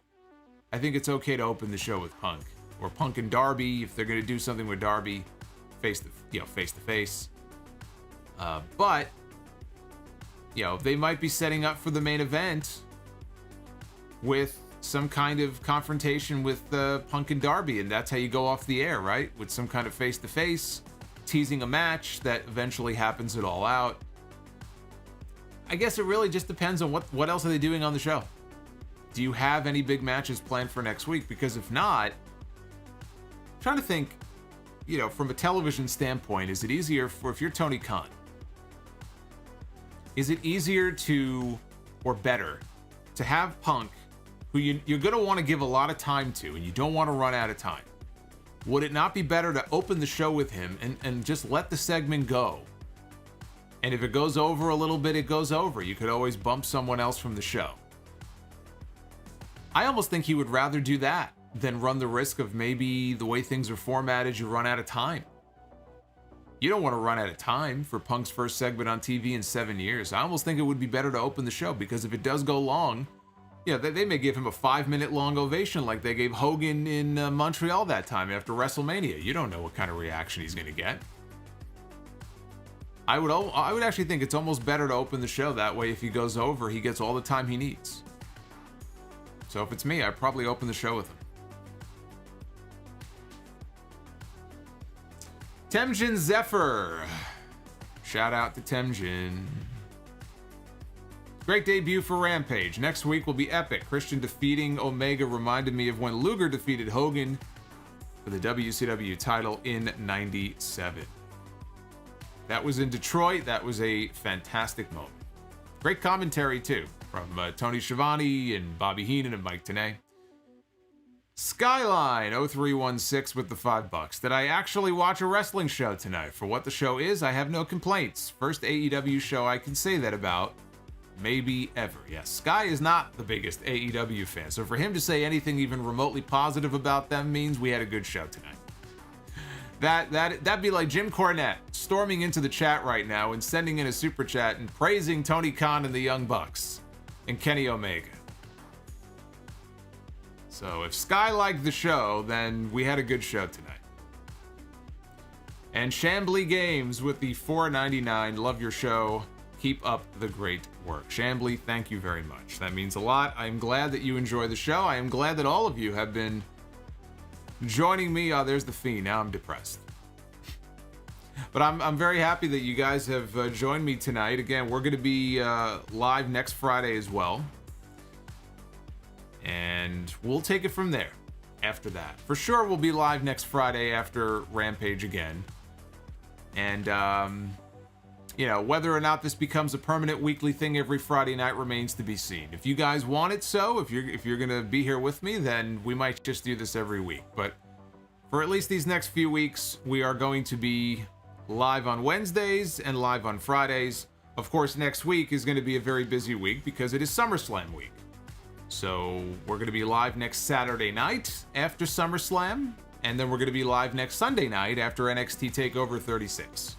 I think it's okay to open the show with Punk or Punk and Darby if they're going to do something with Darby face to face. But they might be setting up for the main event with some kind of confrontation with Punk and Darby, and that's how you go off the air, right? With some kind of face to face, teasing a match that eventually happens at All Out. I guess it really just depends on what else are they doing on the show. Do you have any big matches planned for next week? Because if not, I'm trying to think, from a television standpoint, is it easier if you're Tony Khan? Is it easier or better to have Punk, who you're going to want to give a lot of time to, and you don't want to run out of time? Would it not be better to open the show with him and just let the segment go? And if it goes over a little bit, it goes over. You could always bump someone else from the show. I almost think he would rather do that than run the risk of maybe the way things are formatted, you run out of time. You don't want to run out of time for Punk's first segment on TV in 7 years. I almost think it would be better to open the show, because if it does go long, they may give him a 5-minute long ovation like they gave Hogan in Montreal that time after WrestleMania. You don't know what kind of reaction he's going to get. I would actually think it's almost better to open the show that way. If he goes over, he gets all the time he needs. So if it's me, I'd probably open the show with him. Temjin Zephyr. Shout out to Temjin. Great debut for Rampage. Next week will be epic. Christian defeating Omega reminded me of when Luger defeated Hogan for the WCW title in '97. That was in Detroit. That was a fantastic moment. Great commentary, too, from Tony Schiavone and Bobby Heenan and Mike Tenay. Skyline 0316 with the $5. Did I actually watch a wrestling show tonight? For what the show is, I have no complaints. First AEW show I can say that about. Maybe ever. Yes, Sky is not the biggest AEW fan, so for him to say anything even remotely positive about them means we had a good show tonight. That'd be like Jim Cornette storming into the chat right now and sending in a super chat and praising Tony Khan and the Young Bucks and Kenny Omega. So if Sky liked the show, then we had a good show tonight. And Shambly Games with the $4.99. Love your show. Keep up the great work. Shambly, thank you very much. That means a lot. I am glad that you enjoy the show. I am glad that all of you have been joining me. Oh, there's the Fiend. Now I'm depressed. But I'm very happy that you guys have joined me tonight. Again, we're going to be live next Friday as well. And we'll take it from there after that. For sure, we'll be live next Friday after Rampage again. And, you know, whether or not this becomes a permanent weekly thing every Friday night remains to be seen. If you guys want it so, if you're going to be here with me, then we might just do this every week. But for at least these next few weeks, we are going to be live on Wednesdays and live on Fridays. Of course, next week is going to be a very busy week because it is SummerSlam week. So we're going to be live next Saturday night after SummerSlam, and then we're going to be live next Sunday night after NXT TakeOver 36.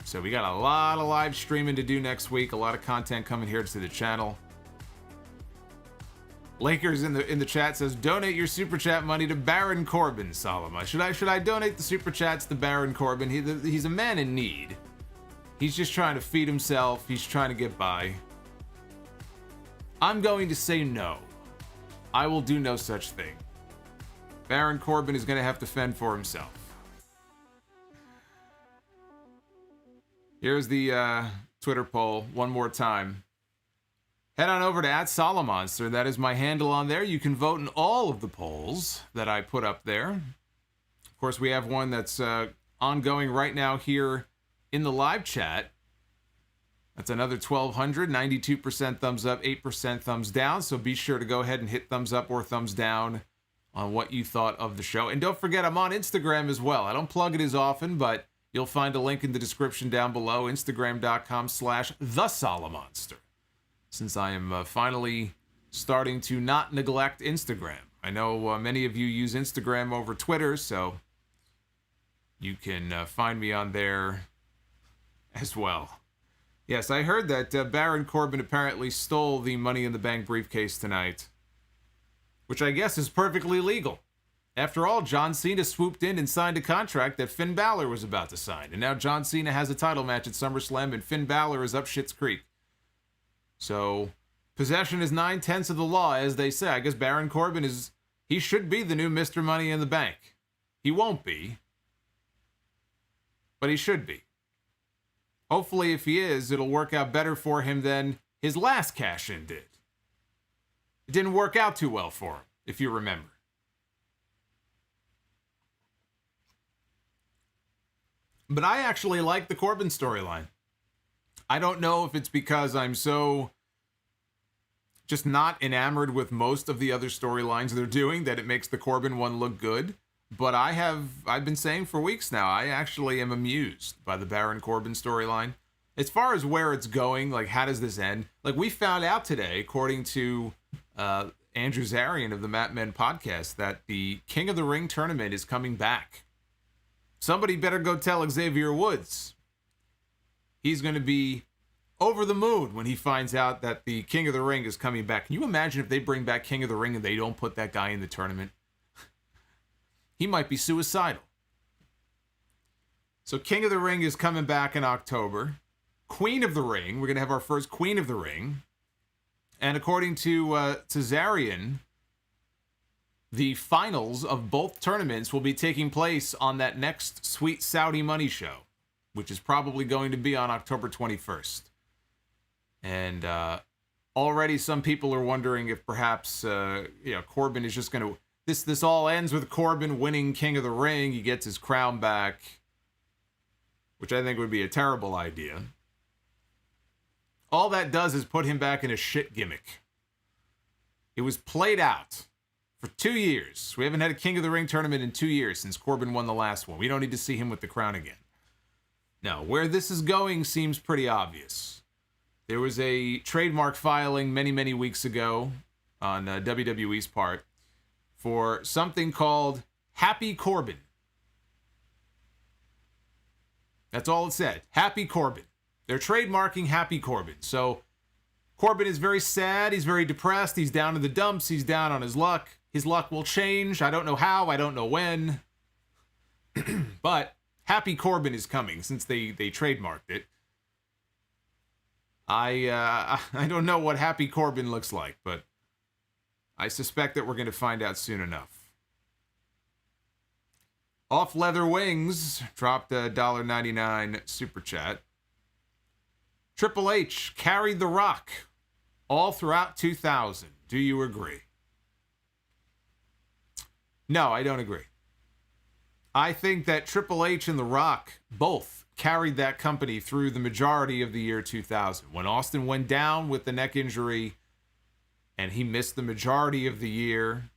So we got a lot of live streaming to do next week, a lot of content coming here to the channel. Lakers in the chat says, donate your super chat money to Baron Corbin, Solomon. Should I donate the super chats to Baron Corbin? He's a man in need. He's just trying to feed himself. He's trying to get by. I'm going to say no. I will do no such thing. Baron Corbin is going to have to fend for himself. Here's the Twitter poll one more time. Head on over to @Solomonster. That is my handle on there. You can vote in all of the polls that I put up there. Of course, we have one that's ongoing right now here in the live chat. That's another 1,200, 92% thumbs up, 8% thumbs down. So be sure to go ahead and hit thumbs up or thumbs down on what you thought of the show. And don't forget, I'm on Instagram as well. I don't plug it as often, but you'll find a link in the description down below, Instagram.com/TheSolomonster. Since I am finally starting to not neglect Instagram. I know many of you use Instagram over Twitter, so you can find me on there as well. Yes, I heard that Baron Corbin apparently stole the Money in the Bank briefcase tonight, which I guess is perfectly legal. After all, John Cena swooped in and signed a contract that Finn Balor was about to sign, and now John Cena has a title match at SummerSlam, and Finn Balor is up Schitt's Creek. So, possession is 9/10 of the law, as they say. I guess Baron Corbin he should be the new Mr. Money in the Bank. He won't be, but he should be. Hopefully, if he is, it'll work out better for him than his last cash-in did. It didn't work out too well for him, if you remember. But I actually like the Corbin storyline. I don't know if it's because I'm so just not enamored with most of the other storylines they're doing that it makes the Corbin one look good. But I've been saying for weeks now, I actually am amused by the Baron Corbin storyline. As far as where it's going, like how does this end? Like we found out today, according to Andrew Zarian of the Mat Men podcast, that the King of the Ring tournament is coming back. Somebody better go tell Xavier Woods. He's going to be over the moon when he finds out that the King of the Ring is coming back. Can you imagine if they bring back King of the Ring and they don't put that guy in the tournament? He might be suicidal. So King of the Ring is coming back in October. Queen of the Ring, we're going to have our first Queen of the Ring. And according to Zarian, the finals of both tournaments will be taking place on that next Sweet Saudi Money show, which is probably going to be on October 21st. And already some people are wondering if perhaps Corbin is just going to... This all ends with Corbin winning King of the Ring. He gets his crown back, which I think would be a terrible idea. All that does is put him back in a shit gimmick. It was played out for 2 years. We haven't had a King of the Ring tournament in 2 years since Corbin won the last one. We don't need to see him with the crown again. Now, where this is going seems pretty obvious. There was a trademark filing many, many weeks ago on WWE's part for something called Happy Corbin. That's all it said. Happy Corbin. They're trademarking Happy Corbin. So Corbin is very sad. He's very depressed. He's down in the dumps. He's down on his luck. his luck will change. I don't know how. I don't know when. But Happy Corbin is coming since they trademarked it. I don't know what Happy Corbin looks like, but I suspect that we're going to find out soon enough. Off Leather Wings dropped a $1.99 super chat. Triple H carried The Rock all throughout 2000. Do you agree? No, I don't agree. I think that Triple H and The Rock both carried that company through the majority of the year 2000. When Austin went down with the neck injury and he missed the majority of the year,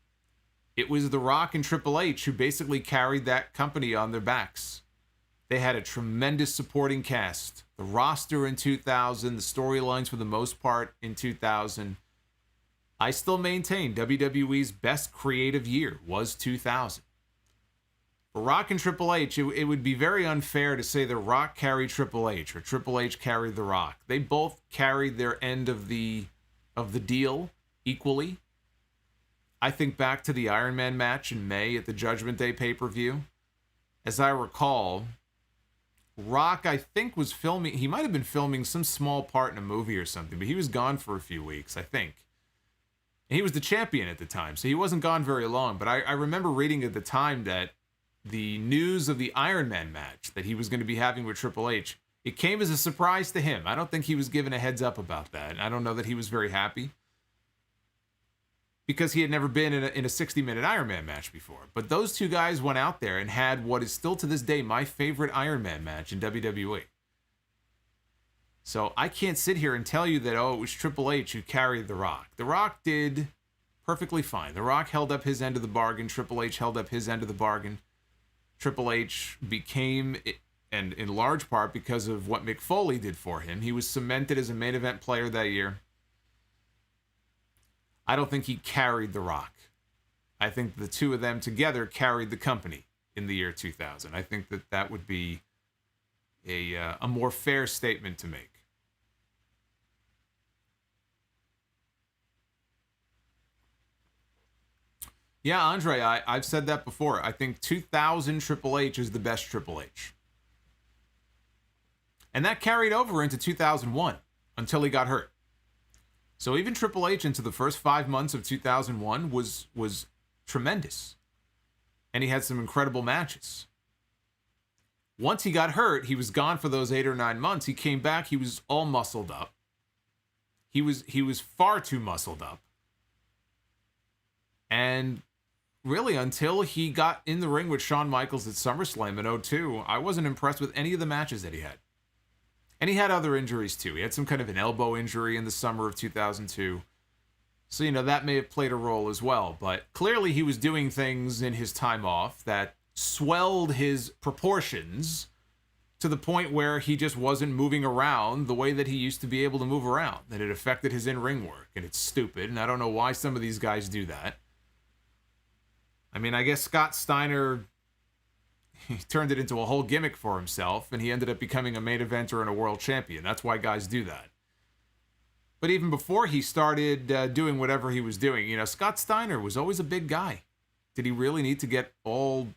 it was The Rock and Triple H who basically carried that company on their backs. They had a tremendous supporting cast. The roster in 2000, the storylines for the most part in 2000. I still maintain WWE's best creative year was 2000. For Rock and Triple H, it would be very unfair to say that Rock carried Triple H or Triple H carried The Rock. They both carried their end of the deal equally. I think back to the Iron Man match in May at the Judgment Day pay-per-view. As I recall, Rock, I think, was filming... He might have been filming some small part in a movie or something, but he was gone for a few weeks, I think. And he was the champion at the time, so he wasn't gone very long. But I remember reading at the time that the news of the Iron Man match that he was going to be having with Triple H, it came as a surprise to him. I don't think he was given a heads up about that. I don't know that he was very happy, because he had never been in a 60-minute Iron Man match before. But those two guys went out there and had what is still to this day my favorite Iron Man match in WWE. So I can't sit here and tell you that, oh, it was Triple H who carried The Rock. The Rock did perfectly fine. The Rock held up his end of the bargain. Triple H held up his end of the bargain. Triple H became, and in large part because of what Mick Foley did for him, he was cemented as a main event player that year. I don't think he carried The Rock. I think the two of them together carried the company in the year 2000. I think that would be a more fair statement to make. Yeah, Andre, I've said that before. I think 2000 Triple H is the best Triple H. And that carried over into 2001 until he got hurt. So even Triple H into the first 5 months of 2001 was tremendous. And he had some incredible matches. Once he got hurt, he was gone for those 8 or 9 months. He came back, he was all muscled up. He was far too muscled up. And really, until he got in the ring with Shawn Michaels at SummerSlam in 2002, I wasn't impressed with any of the matches that he had. And he had other injuries too. He had some kind of an elbow injury in the summer of 2002. So, that may have played a role as well. But clearly he was doing things in his time off that swelled his proportions to the point where he just wasn't moving around the way that he used to be able to move around. That it affected his in-ring work. And it's stupid. And I don't know why some of these guys do that. I mean, I guess Scott Steiner... he turned it into a whole gimmick for himself, and he ended up becoming a main eventer and a world champion. That's why guys do that. But even before he started doing whatever he was doing, Scott Steiner was always a big guy. Did he really need to get all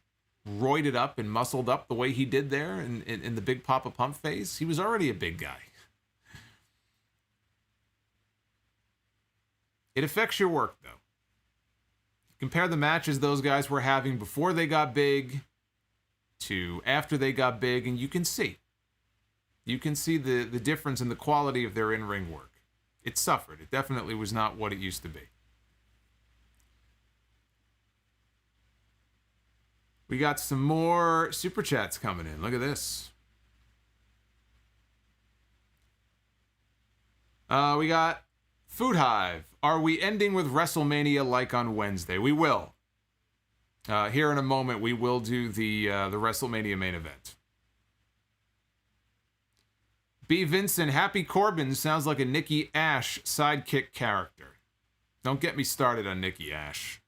roided up and muscled up the way he did there in the Big Papa Pump phase? He was already a big guy. It affects your work, though. Compare the matches those guys were having before they got big to after they got big, and you can see the difference in the quality of their in-ring work. It suffered. It definitely was not what it used to be. We got some more super chats coming in. Look at this. We got Food Hive. Are we ending with WrestleMania like on Wednesday? We will. Here in a moment, we will do the WrestleMania main event. B. Vincent, Happy Corbin sounds like a Nikki Ash sidekick character. Don't get me started on Nikki Ash.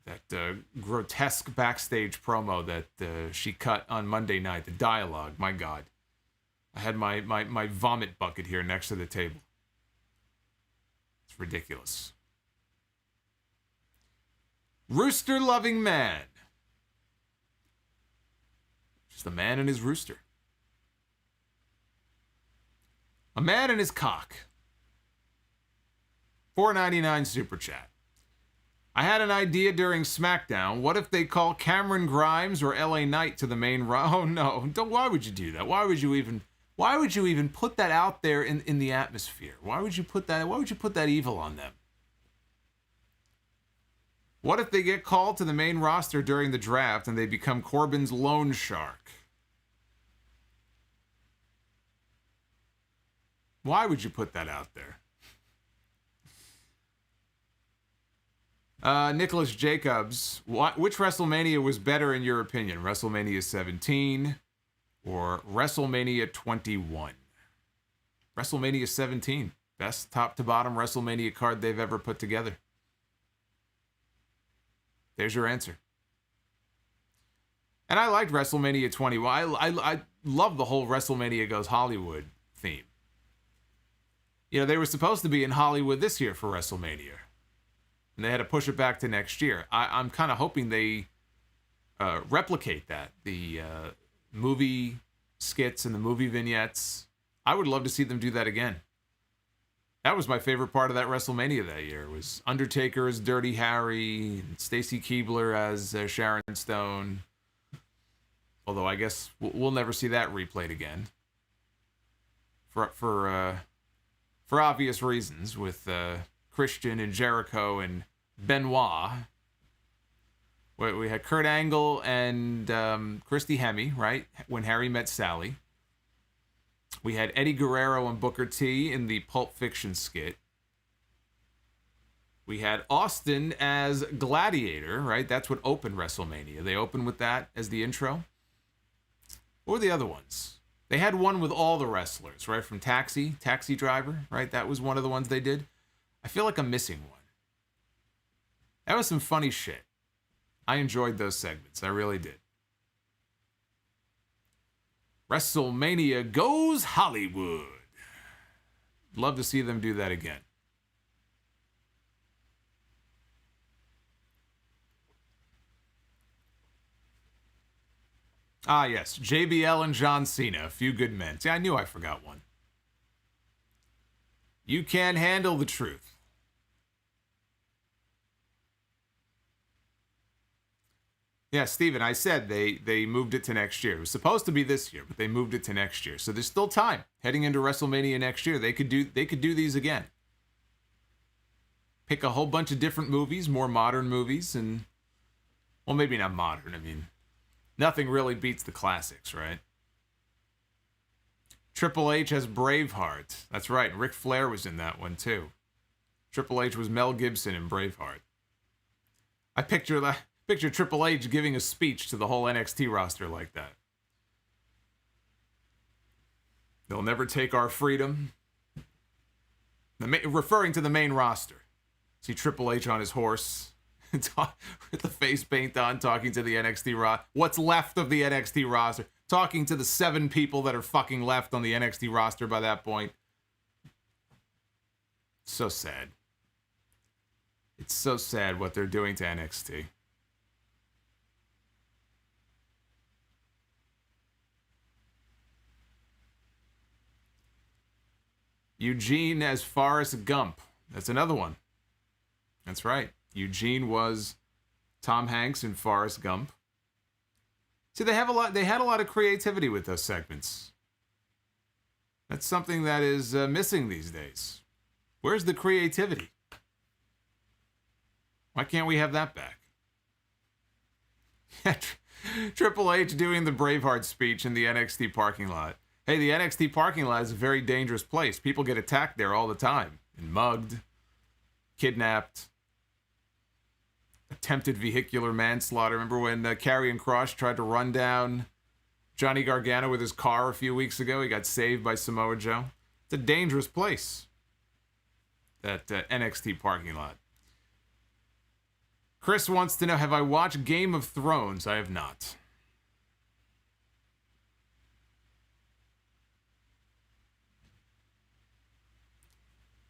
That grotesque backstage promo that she cut on Monday night, the dialogue, my God. I had my vomit bucket here next to the table. It's ridiculous. Rooster-loving man. Just a man and his rooster. A man and his cock. $4.99 super chat. I had an idea during SmackDown. What if they call Cameron Grimes or LA Knight to the main Oh no! Why would you do that? Why would you even put that out there in the atmosphere? Why would you put that evil on them? What if they get called to the main roster during the draft and they become Corbin's loan shark? Why would you put that out there? Nicholas Jacobs, which WrestleMania was better in your opinion? WrestleMania 17 or WrestleMania 21? WrestleMania 17. Best top to bottom WrestleMania card they've ever put together. There's your answer. And I liked WrestleMania 21. I love the whole WrestleMania Goes Hollywood theme. You know, they were supposed to be in Hollywood this year for WrestleMania. And they had to push it back to next year. I'm kind of hoping they replicate that. The movie skits and the movie vignettes. I would love to see them do that again. That was my favorite part of that WrestleMania that year. It was Undertaker as Dirty Harry, and Stacy Keibler as Sharon Stone. Although I guess we'll never see that replayed again. For obvious reasons, with Christian and Jericho and Benoit. We had Kurt Angle and Christy Hemme, right? When Harry met Sally. We had Eddie Guerrero and Booker T in the Pulp Fiction skit. We had Austin as Gladiator, right? That's what opened WrestleMania. They opened with that as the intro. What were the other ones? They had one with all the wrestlers, right? From Taxi Driver, right? That was one of the ones they did. I feel like I'm missing one. That was some funny shit. I enjoyed those segments. I really did. WrestleMania Goes Hollywood. Love to see them do that again. Ah, yes. JBL and John Cena. A few good men. See, I knew I forgot one. You can't handle the truth. Yeah, Steven, I said they moved it to next year. It was supposed to be this year, but they moved it to next year. So there's still time. Heading into WrestleMania next year, they could do these again. Pick a whole bunch of different movies, more modern movies, and, well, maybe not modern. I mean, nothing really beats the classics, right? Triple H has Braveheart. That's right. Ric Flair was in that one, too. Triple H was Mel Gibson in Braveheart. I picture Triple H giving a speech to the whole NXT roster like that. They'll never take our freedom. Referring to the main roster. See Triple H on his horse, with the face paint on, talking to the NXT roster. What's left of the NXT roster. Talking to the 7 people that are fucking left on the NXT roster by that point. So sad. It's so sad what they're doing to NXT. Eugene as Forrest Gump. That's another one. That's right. Eugene was Tom Hanks in Forrest Gump. See, they had a lot of creativity with those segments. That's something that is missing these days. Where's the creativity? Why can't we have that back? Triple H doing the Braveheart speech in the NXT parking lot. Hey, the NXT parking lot is a very dangerous place. People get attacked there all the time. And mugged, kidnapped, attempted vehicular manslaughter. Remember when Karrion Kross tried to run down Johnny Gargano with his car a few weeks ago? He got saved by Samoa Joe. It's a dangerous place, that NXT parking lot. Chris wants to know, have I watched Game of Thrones? I have not.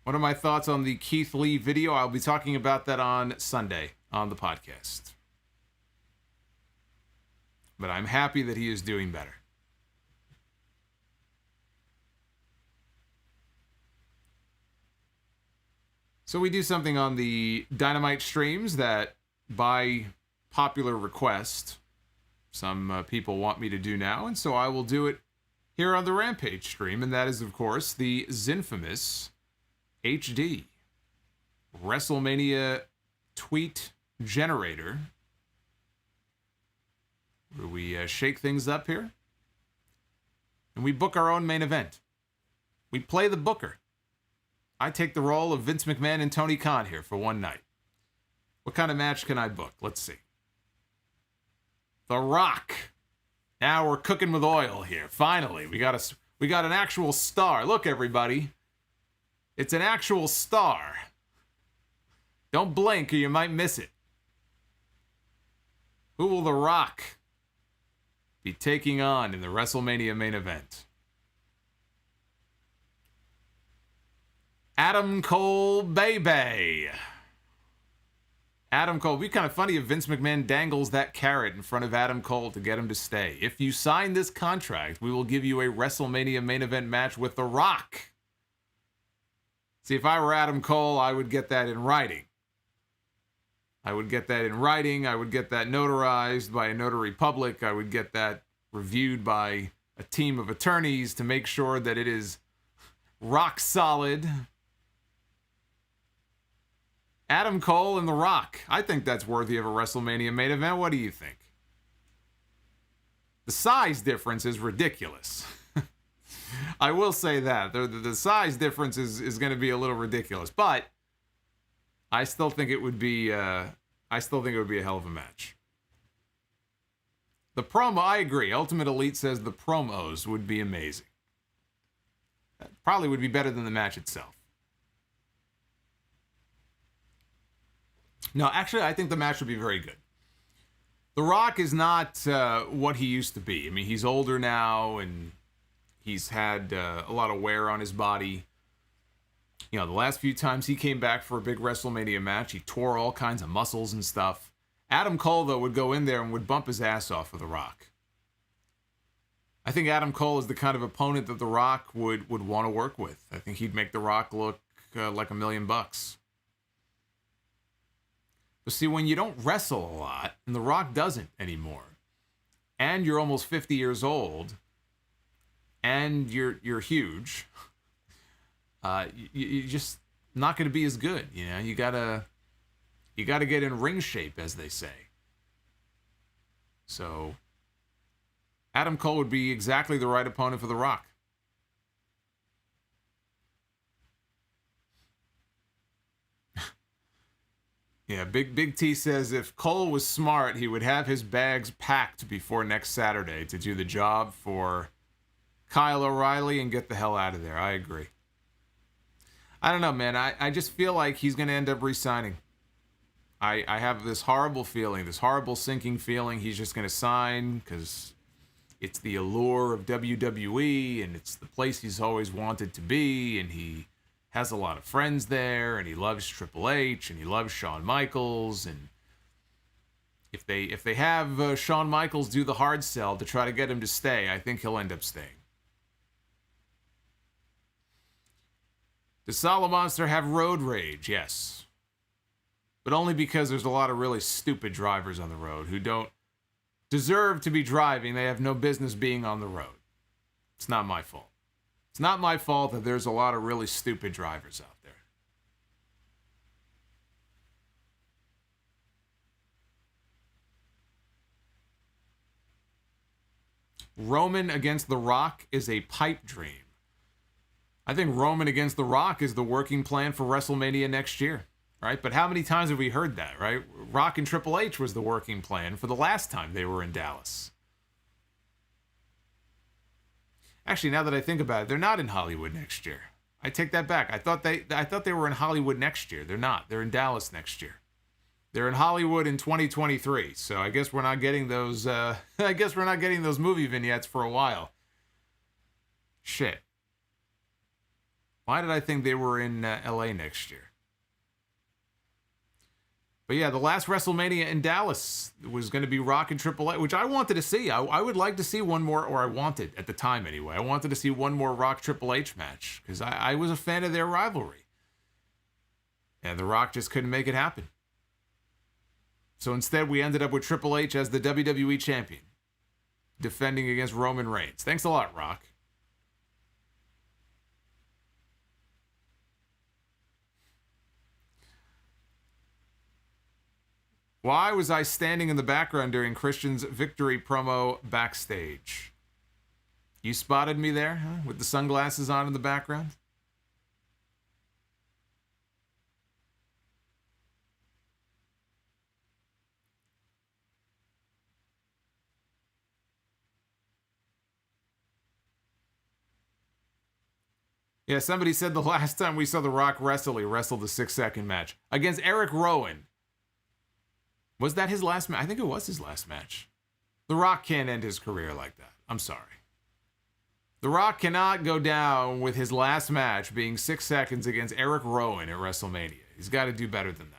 What are my thoughts on the Keith Lee video? I'll be talking about that on Sunday. on the podcast. But I'm happy that he is doing better. So we do something on the Dynamite streams that, by popular request, some people want me to do now, and so I will do it here on the Rampage stream, and that is, of course, the Zinfamous HD WrestleMania tweet generator, where we shake things up here, and we book our own main event. We play the booker. I take the role of Vince McMahon and Tony Khan here for one night. What kind of match can I book? Let's see. The Rock. Now we're cooking with oil here. Finally, we got an actual star. Look, everybody. It's an actual star. Don't blink or you might miss it. Who will The Rock be taking on in the WrestleMania main event? Adam Cole, baby. Adam Cole. It'd be kind of funny if Vince McMahon dangles that carrot in front of Adam Cole to get him to stay. If you sign this contract, we will give you a WrestleMania main event match with The Rock. See, if I were Adam Cole, I would get that in writing. I would get that notarized by a notary public. I would get that reviewed by a team of attorneys to make sure that it is rock solid. Adam Cole and The Rock. I think that's worthy of a WrestleMania main event. What do you think? The size difference is ridiculous. I will say that. The size difference is going to be a little ridiculous, but I still think it would be a hell of a match. The promo, I agree. Ultimate Elite says the promos would be amazing. That probably would be better than the match itself. No, actually, I think the match would be very good. The Rock is not what he used to be. I mean, he's older now, and he's had a lot of wear on his body. You know, the last few times he came back for a big WrestleMania match, he tore all kinds of muscles and stuff. Adam Cole, though, would go in there and would bump his ass off for The Rock. I think Adam Cole is the kind of opponent that The Rock would want to work with. I think he'd make The Rock look like $1 million. But see, when you don't wrestle a lot, and The Rock doesn't anymore, and you're almost 50 years old, and you're huge, you're just not going to be as good. You know, you gotta get in ring shape, as they say. So Adam Cole would be exactly the right opponent for The Rock. Yeah, Big T says if Cole was smart, he would have his bags packed before next Saturday to do the job for Kyle O'Reilly and get the hell out of there. I agree. I don't know, man. I just feel like he's going to end up re-signing. I have this horrible feeling, this horrible sinking feeling he's just going to sign because it's the allure of WWE and it's the place he's always wanted to be, and he has a lot of friends there, and he loves Triple H, and he loves Shawn Michaels, and if they have Shawn Michaels do the hard sell to try to get him to stay, I think he'll end up staying. Does Solomonster have road rage? Yes. But only because there's a lot of really stupid drivers on the road who don't deserve to be driving. They have no business being on the road. It's not my fault. It's not my fault that there's a lot of really stupid drivers out there. Roman against The Rock is a pipe dream. I think Roman against The Rock is the working plan for WrestleMania next year, right? But how many times have we heard that, right? Rock and Triple H was the working plan for the last time they were in Dallas. Actually, now that I think about it, they're not in Hollywood next year. I take that back. I thought they were in Hollywood next year. They're not. They're in Dallas next year. They're in Hollywood in 2023. So I guess we're not getting those. I guess we're not getting those movie vignettes for a while. Shit. Why did I think they were in LA next year? But yeah, the last WrestleMania in Dallas was going to be Rock and Triple H, which I wanted to see. I would like to see one more, or I wanted at the time anyway. I wanted to see one more Rock Triple H match because I was a fan of their rivalry. And The Rock just couldn't make it happen. So instead, we ended up with Triple H as the WWE Champion, defending against Roman Reigns. Thanks a lot, Rock. Why was I standing in the background during Christian's victory promo backstage? You spotted me there, huh? With the sunglasses on in the background? Yeah, somebody said the last time we saw The Rock wrestle, he wrestled a 6-second match against Eric Rowan. Was that his last match? I think it was his last match. The Rock can't end his career like that. I'm sorry. The Rock cannot go down with his last match being 6 seconds against Eric Rowan at WrestleMania. He's got to do better than that.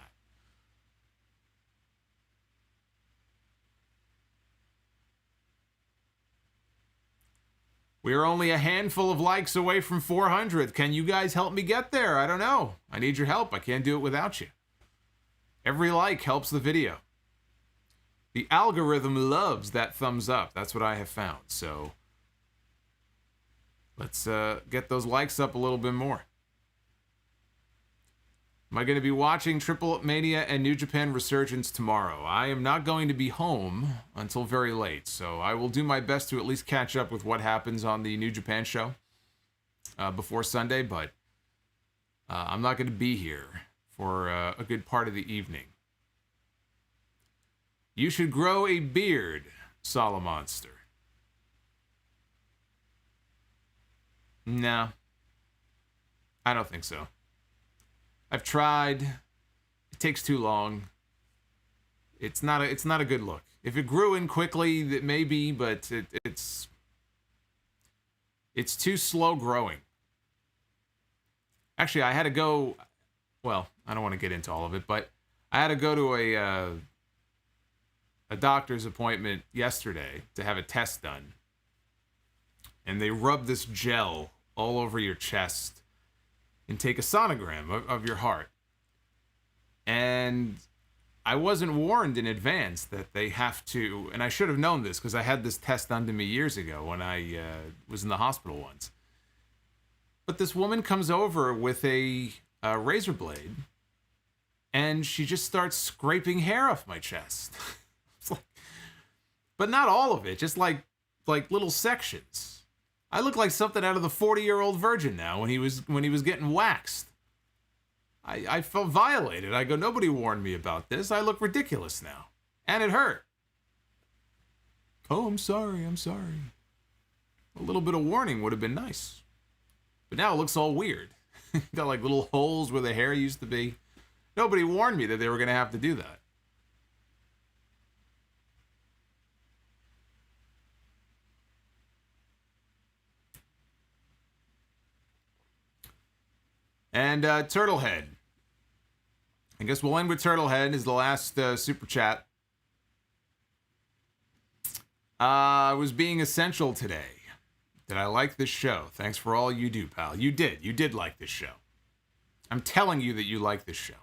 We are only a handful of likes away from 400. Can you guys help me get there? I don't know. I need your help. I can't do it without you. Every like helps the video. The algorithm loves that thumbs up. That's what I have found. So let's get those likes up a little bit more. Am I going to be watching Triple Mania and New Japan Resurgence tomorrow? I am not going to be home until very late, so I will do my best to at least catch up with what happens on the New Japan show before Sunday, but I'm not going to be here for a good part of the evening. You should grow a beard, Solomonster. No, I don't think so. I've tried. It takes too long. It's not a good look. If it grew in quickly, it may be, but it's too slow growing. Actually, I had to go. Well, I don't want to get into all of it, but I had to go to a doctor's appointment yesterday to have a test done, and they rub this gel all over your chest and take a sonogram of your heart. And I wasn't warned in advance that they have to, and I should have known this because I had this test done to me years ago when I was in the hospital once. But this woman comes over with a razor blade, and she just starts scraping hair off my chest. It's like, but not all of it, just like little sections. I look like something out of the 40-year-old virgin now when he was getting waxed. I felt violated. I go, nobody warned me about this. I look ridiculous now. And it hurt. Oh, I'm sorry. A little bit of warning would have been nice. But now it looks all weird. Got like little holes where the hair used to be. Nobody warned me that they were going to have to do that. And Turtlehead. I guess we'll end with Turtlehead is the last super chat. I was being essential today. Did I like this show? Thanks for all you do, pal. You did. You did like this show. I'm telling you that you like this show.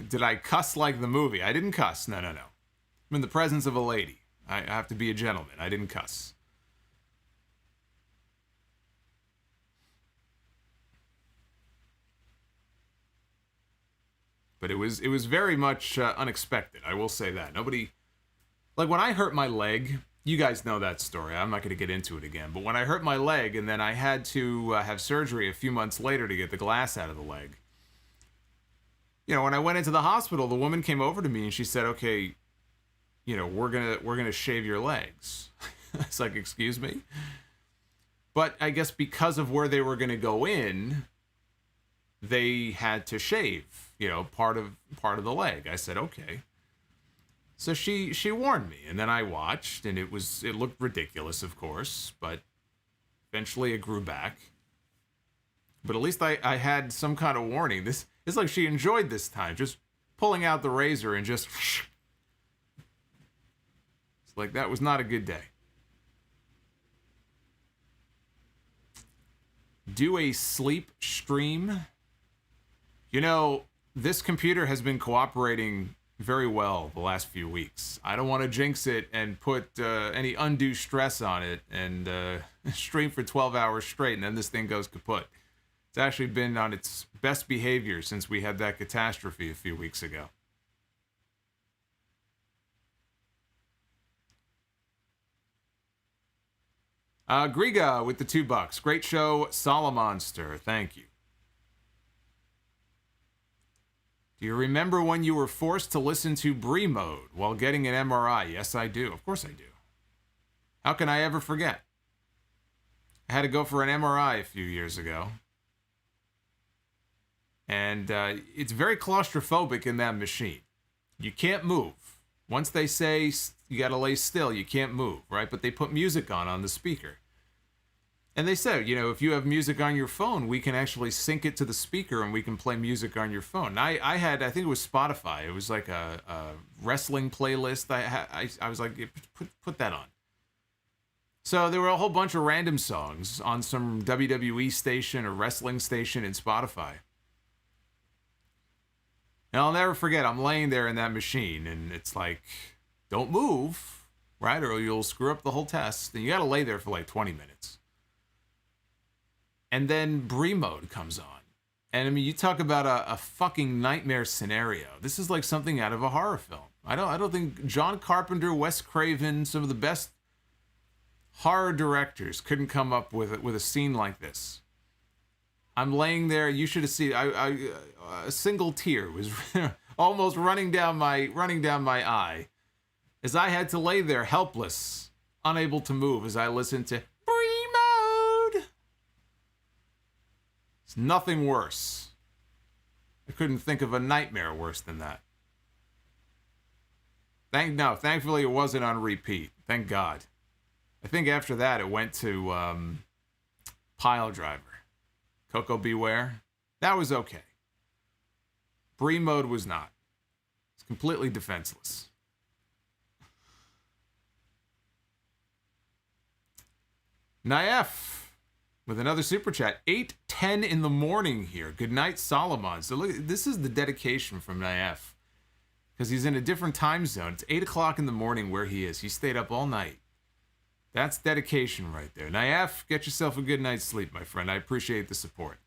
Did I cuss like the movie? I didn't cuss. No. I'm in the presence of a lady. I have to be a gentleman. I didn't cuss. But it was very much unexpected. I will say that. Nobody, like when I hurt my leg, you guys know that story. I'm not going to get into it again. But when I hurt my leg and then I had to have surgery a few months later to get the glass out of the leg. You know, when I went into the hospital, the woman came over to me and she said, "Okay, you know, we're gonna shave your legs." It's like, excuse me. But I guess because of where they were going to go in, they had to shave, you know, part of the leg. I said, okay. So she warned me, and then I watched, and it looked ridiculous, of course, but eventually it grew back. But at least I had some kind of warning. This it's like she enjoyed this time, just pulling out the razor and just... It's like that was not a good day. Do a sleep stream. You know, this computer has been cooperating very well the last few weeks. I don't want to jinx it and put any undue stress on it and stream for 12 hours straight and then this thing goes kaput. It's actually been on its best behavior since we had that catastrophe a few weeks ago. Griga with the $2. Great show, Solomonster. Thank you. Do you remember when you were forced to listen to Brie mode while getting an MRI? Yes, I do. Of course I do. How can I ever forget? I had to go for an MRI a few years ago. And it's very claustrophobic in that machine. You can't move. Once they say you got to lay still, you can't move, right? But they put music on the speaker. And they said, you know, if you have music on your phone, we can actually sync it to the speaker and we can play music on your phone. And I think it was Spotify. It was like a wrestling playlist. I was like, put that on. So there were a whole bunch of random songs on some WWE station or wrestling station in Spotify. And I'll never forget, I'm laying there in that machine, and it's like, don't move, right? Or you'll screw up the whole test. And you got to lay there for like 20 minutes. And then Brie mode comes on. And I mean, you talk about a fucking nightmare scenario. This is like something out of a horror film. I don't think John Carpenter, Wes Craven, some of the best horror directors couldn't come up with a scene like this. I'm laying there. You should have seen. A single tear was almost running down my eye, as I had to lay there helpless, unable to move, as I listened to Brie mode. It's nothing worse. I couldn't think of a nightmare worse than that. Thankfully it wasn't on repeat. Thank God. I think after that it went to Pile Driver. Coco Beware. That was okay. Brie mode was not. It's completely defenseless. Naef with another super chat. 8:10 in the morning here. Good night, Solomon. So look, this is the dedication from Naef. Because he's in a different time zone. It's 8 o'clock in the morning where he is. He stayed up all night. That's dedication right there. Naef, get yourself a good night's sleep, my friend. I appreciate the support.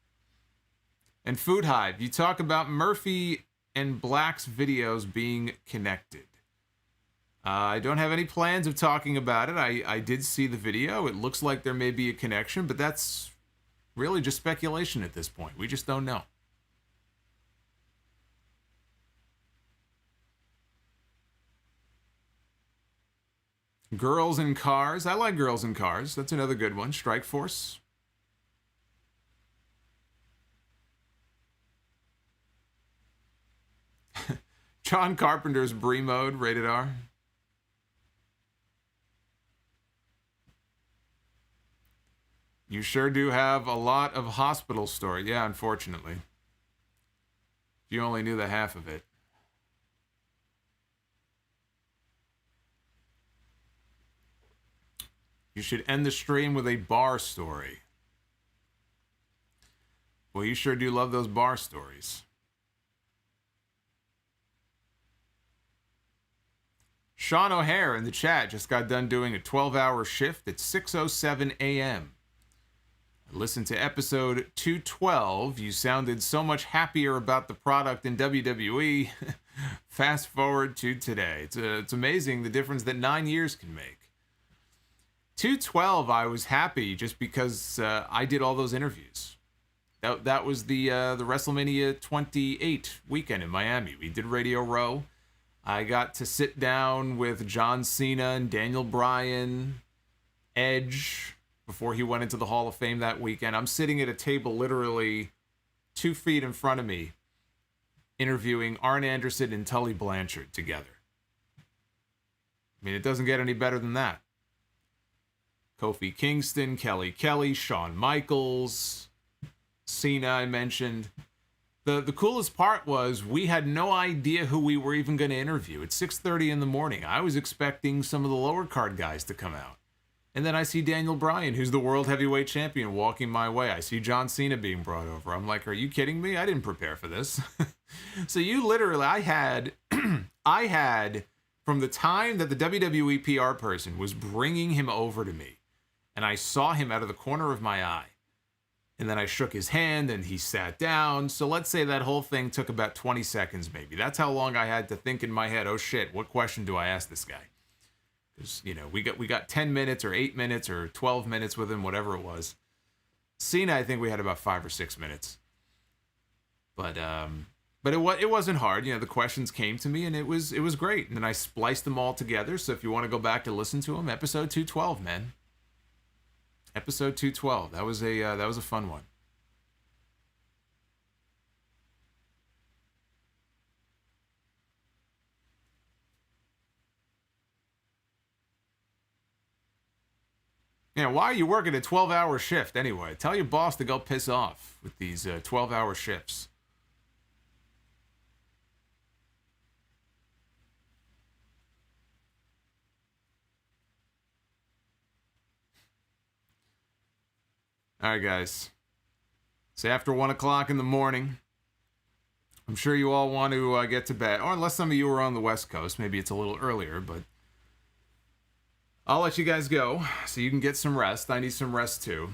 And Food Hive, you talk about Murphy and Black's videos being connected. I don't have any plans of talking about it. I did see the video. It looks like there may be a connection, but that's really just speculation at this point. We just don't know. Girls in Cars. I like Girls in Cars. That's another good one. Strike Force. John Carpenter's Brie mode, rated R. You sure do have a lot of hospital story. Yeah, unfortunately. If you only knew the half of it. You should end the stream with a bar story. Well, you sure do love those bar stories. Sean O'Hare in the chat just got done doing a 12-hour shift at 6:07 a.m. Listen to episode 212. You sounded so much happier about the product in WWE. Fast forward to today. It's amazing the difference that 9 years can make. 212, I was happy just because I did all those interviews. That was the WrestleMania 28 weekend in Miami. We did Radio Row. I got to sit down with John Cena and Daniel Bryan, Edge, before he went into the Hall of Fame that weekend. I'm sitting at a table literally 2 feet in front of me, interviewing Arn Anderson and Tully Blanchard together. I mean, it doesn't get any better than that. Kofi Kingston, Kelly Kelly, Shawn Michaels, Cena, I mentioned. The coolest part was we had no idea who we were even going to interview. It's 6:30 in the morning. I was expecting some of the lower card guys to come out. And then I see Daniel Bryan, who's the World Heavyweight Champion, walking my way. I see John Cena being brought over. I'm like, are you kidding me? I didn't prepare for this. So you literally, I had, from the time that the WWE PR person was bringing him over to me, and I saw him out of the corner of my eye, and then I shook his hand and he sat down. So let's say that whole thing took about 20 seconds maybe. That's how long I had to think in my head, oh shit, what question do I ask this guy? Because, you know, we got 10 minutes or 8 minutes or 12 minutes with him, whatever it was. Cena, I think we had about 5 or 6 minutes. But it wasn't hard. You know, the questions came to me and it was great. And then I spliced them all together. So if you want to go back and listen to them, episode 212, man. Episode 212. That was a fun one. Yeah, why are you working a 12-hour shift anyway? Tell your boss to go piss off with these 12-hour shifts. All right, guys. It's after 1 o'clock in the morning. I'm sure you all want to get to bed. Or unless some of you are on the West Coast. Maybe it's a little earlier, but I'll let you guys go so you can get some rest. I need some rest too.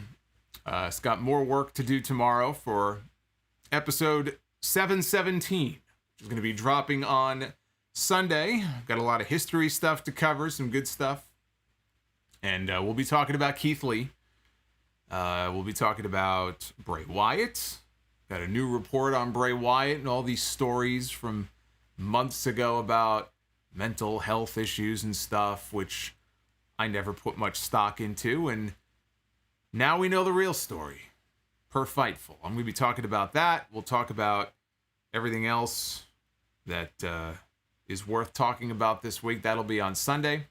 It's got more work to do tomorrow for episode 717, which is going to be dropping on Sunday. Got a lot of history stuff to cover, some good stuff. And we'll be talking about Keith Lee. We'll be talking about Bray Wyatt. Got a new report on Bray Wyatt and all these stories from months ago about mental health issues and stuff, which I never put much stock into, and now we know the real story per Fightful. I'm going to be talking about that. We'll talk about everything else that is worth talking about this week. That'll be on Sunday.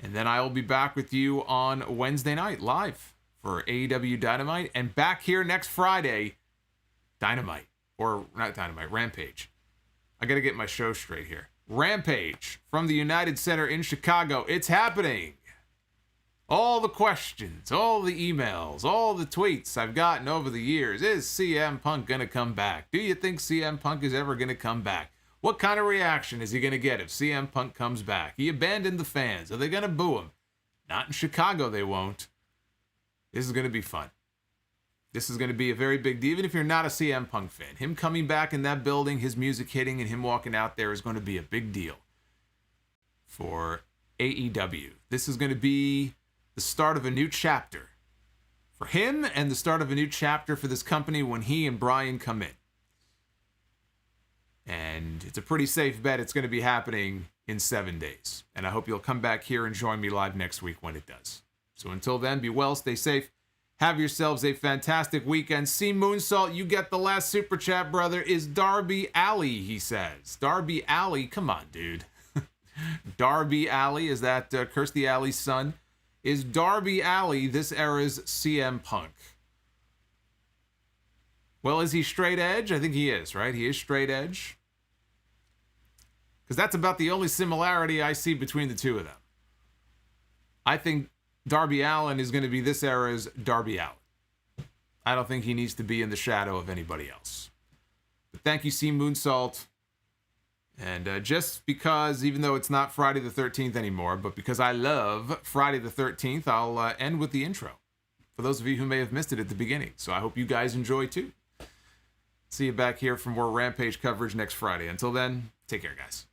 And then I will be back with you on Wednesday night live for AEW Dynamite. And back here next Friday, Dynamite. Or not Dynamite, Rampage. I got to get my show straight here. Rampage from the United Center in Chicago. It's happening. All the questions, all the emails, all the tweets I've gotten over the years. Is CM Punk going to come back? Do you think CM Punk is ever going to come back? What kind of reaction is he going to get if CM Punk comes back? He abandoned the fans. Are they going to boo him? Not in Chicago, they won't. This is going to be fun. This is going to be a very big deal, even if you're not a CM Punk fan. Him coming back in that building, his music hitting, and him walking out there is going to be a big deal for AEW. This is going to be the start of a new chapter for him and the start of a new chapter for this company when he and Brian come in. And it's a pretty safe bet it's going to be happening in 7 days. And I hope you'll come back here and join me live next week when it does. So until then, be well, stay safe. Have yourselves a fantastic weekend. See Moonsault, you get the last super chat, brother. Is Darby Alley, he says. Darby Alley, come on, dude. Darby Alley, is that Kirstie Alley's son? Is Darby Alley this era's CM Punk? Well, is he straight edge? I think he is, right? He is straight edge. Because that's about the only similarity I see between the two of them. I think Darby Allin is going to be this era's Darby Allin. I don't think he needs to be in the shadow of anybody else. But thank you, C Moonsault. And just because, even though it's not Friday the 13th anymore, but because I love Friday the 13th, I'll end with the intro. For those of you who may have missed it at the beginning. So I hope you guys enjoy too. See you back here for more Rampage coverage next Friday. Until then, take care, guys.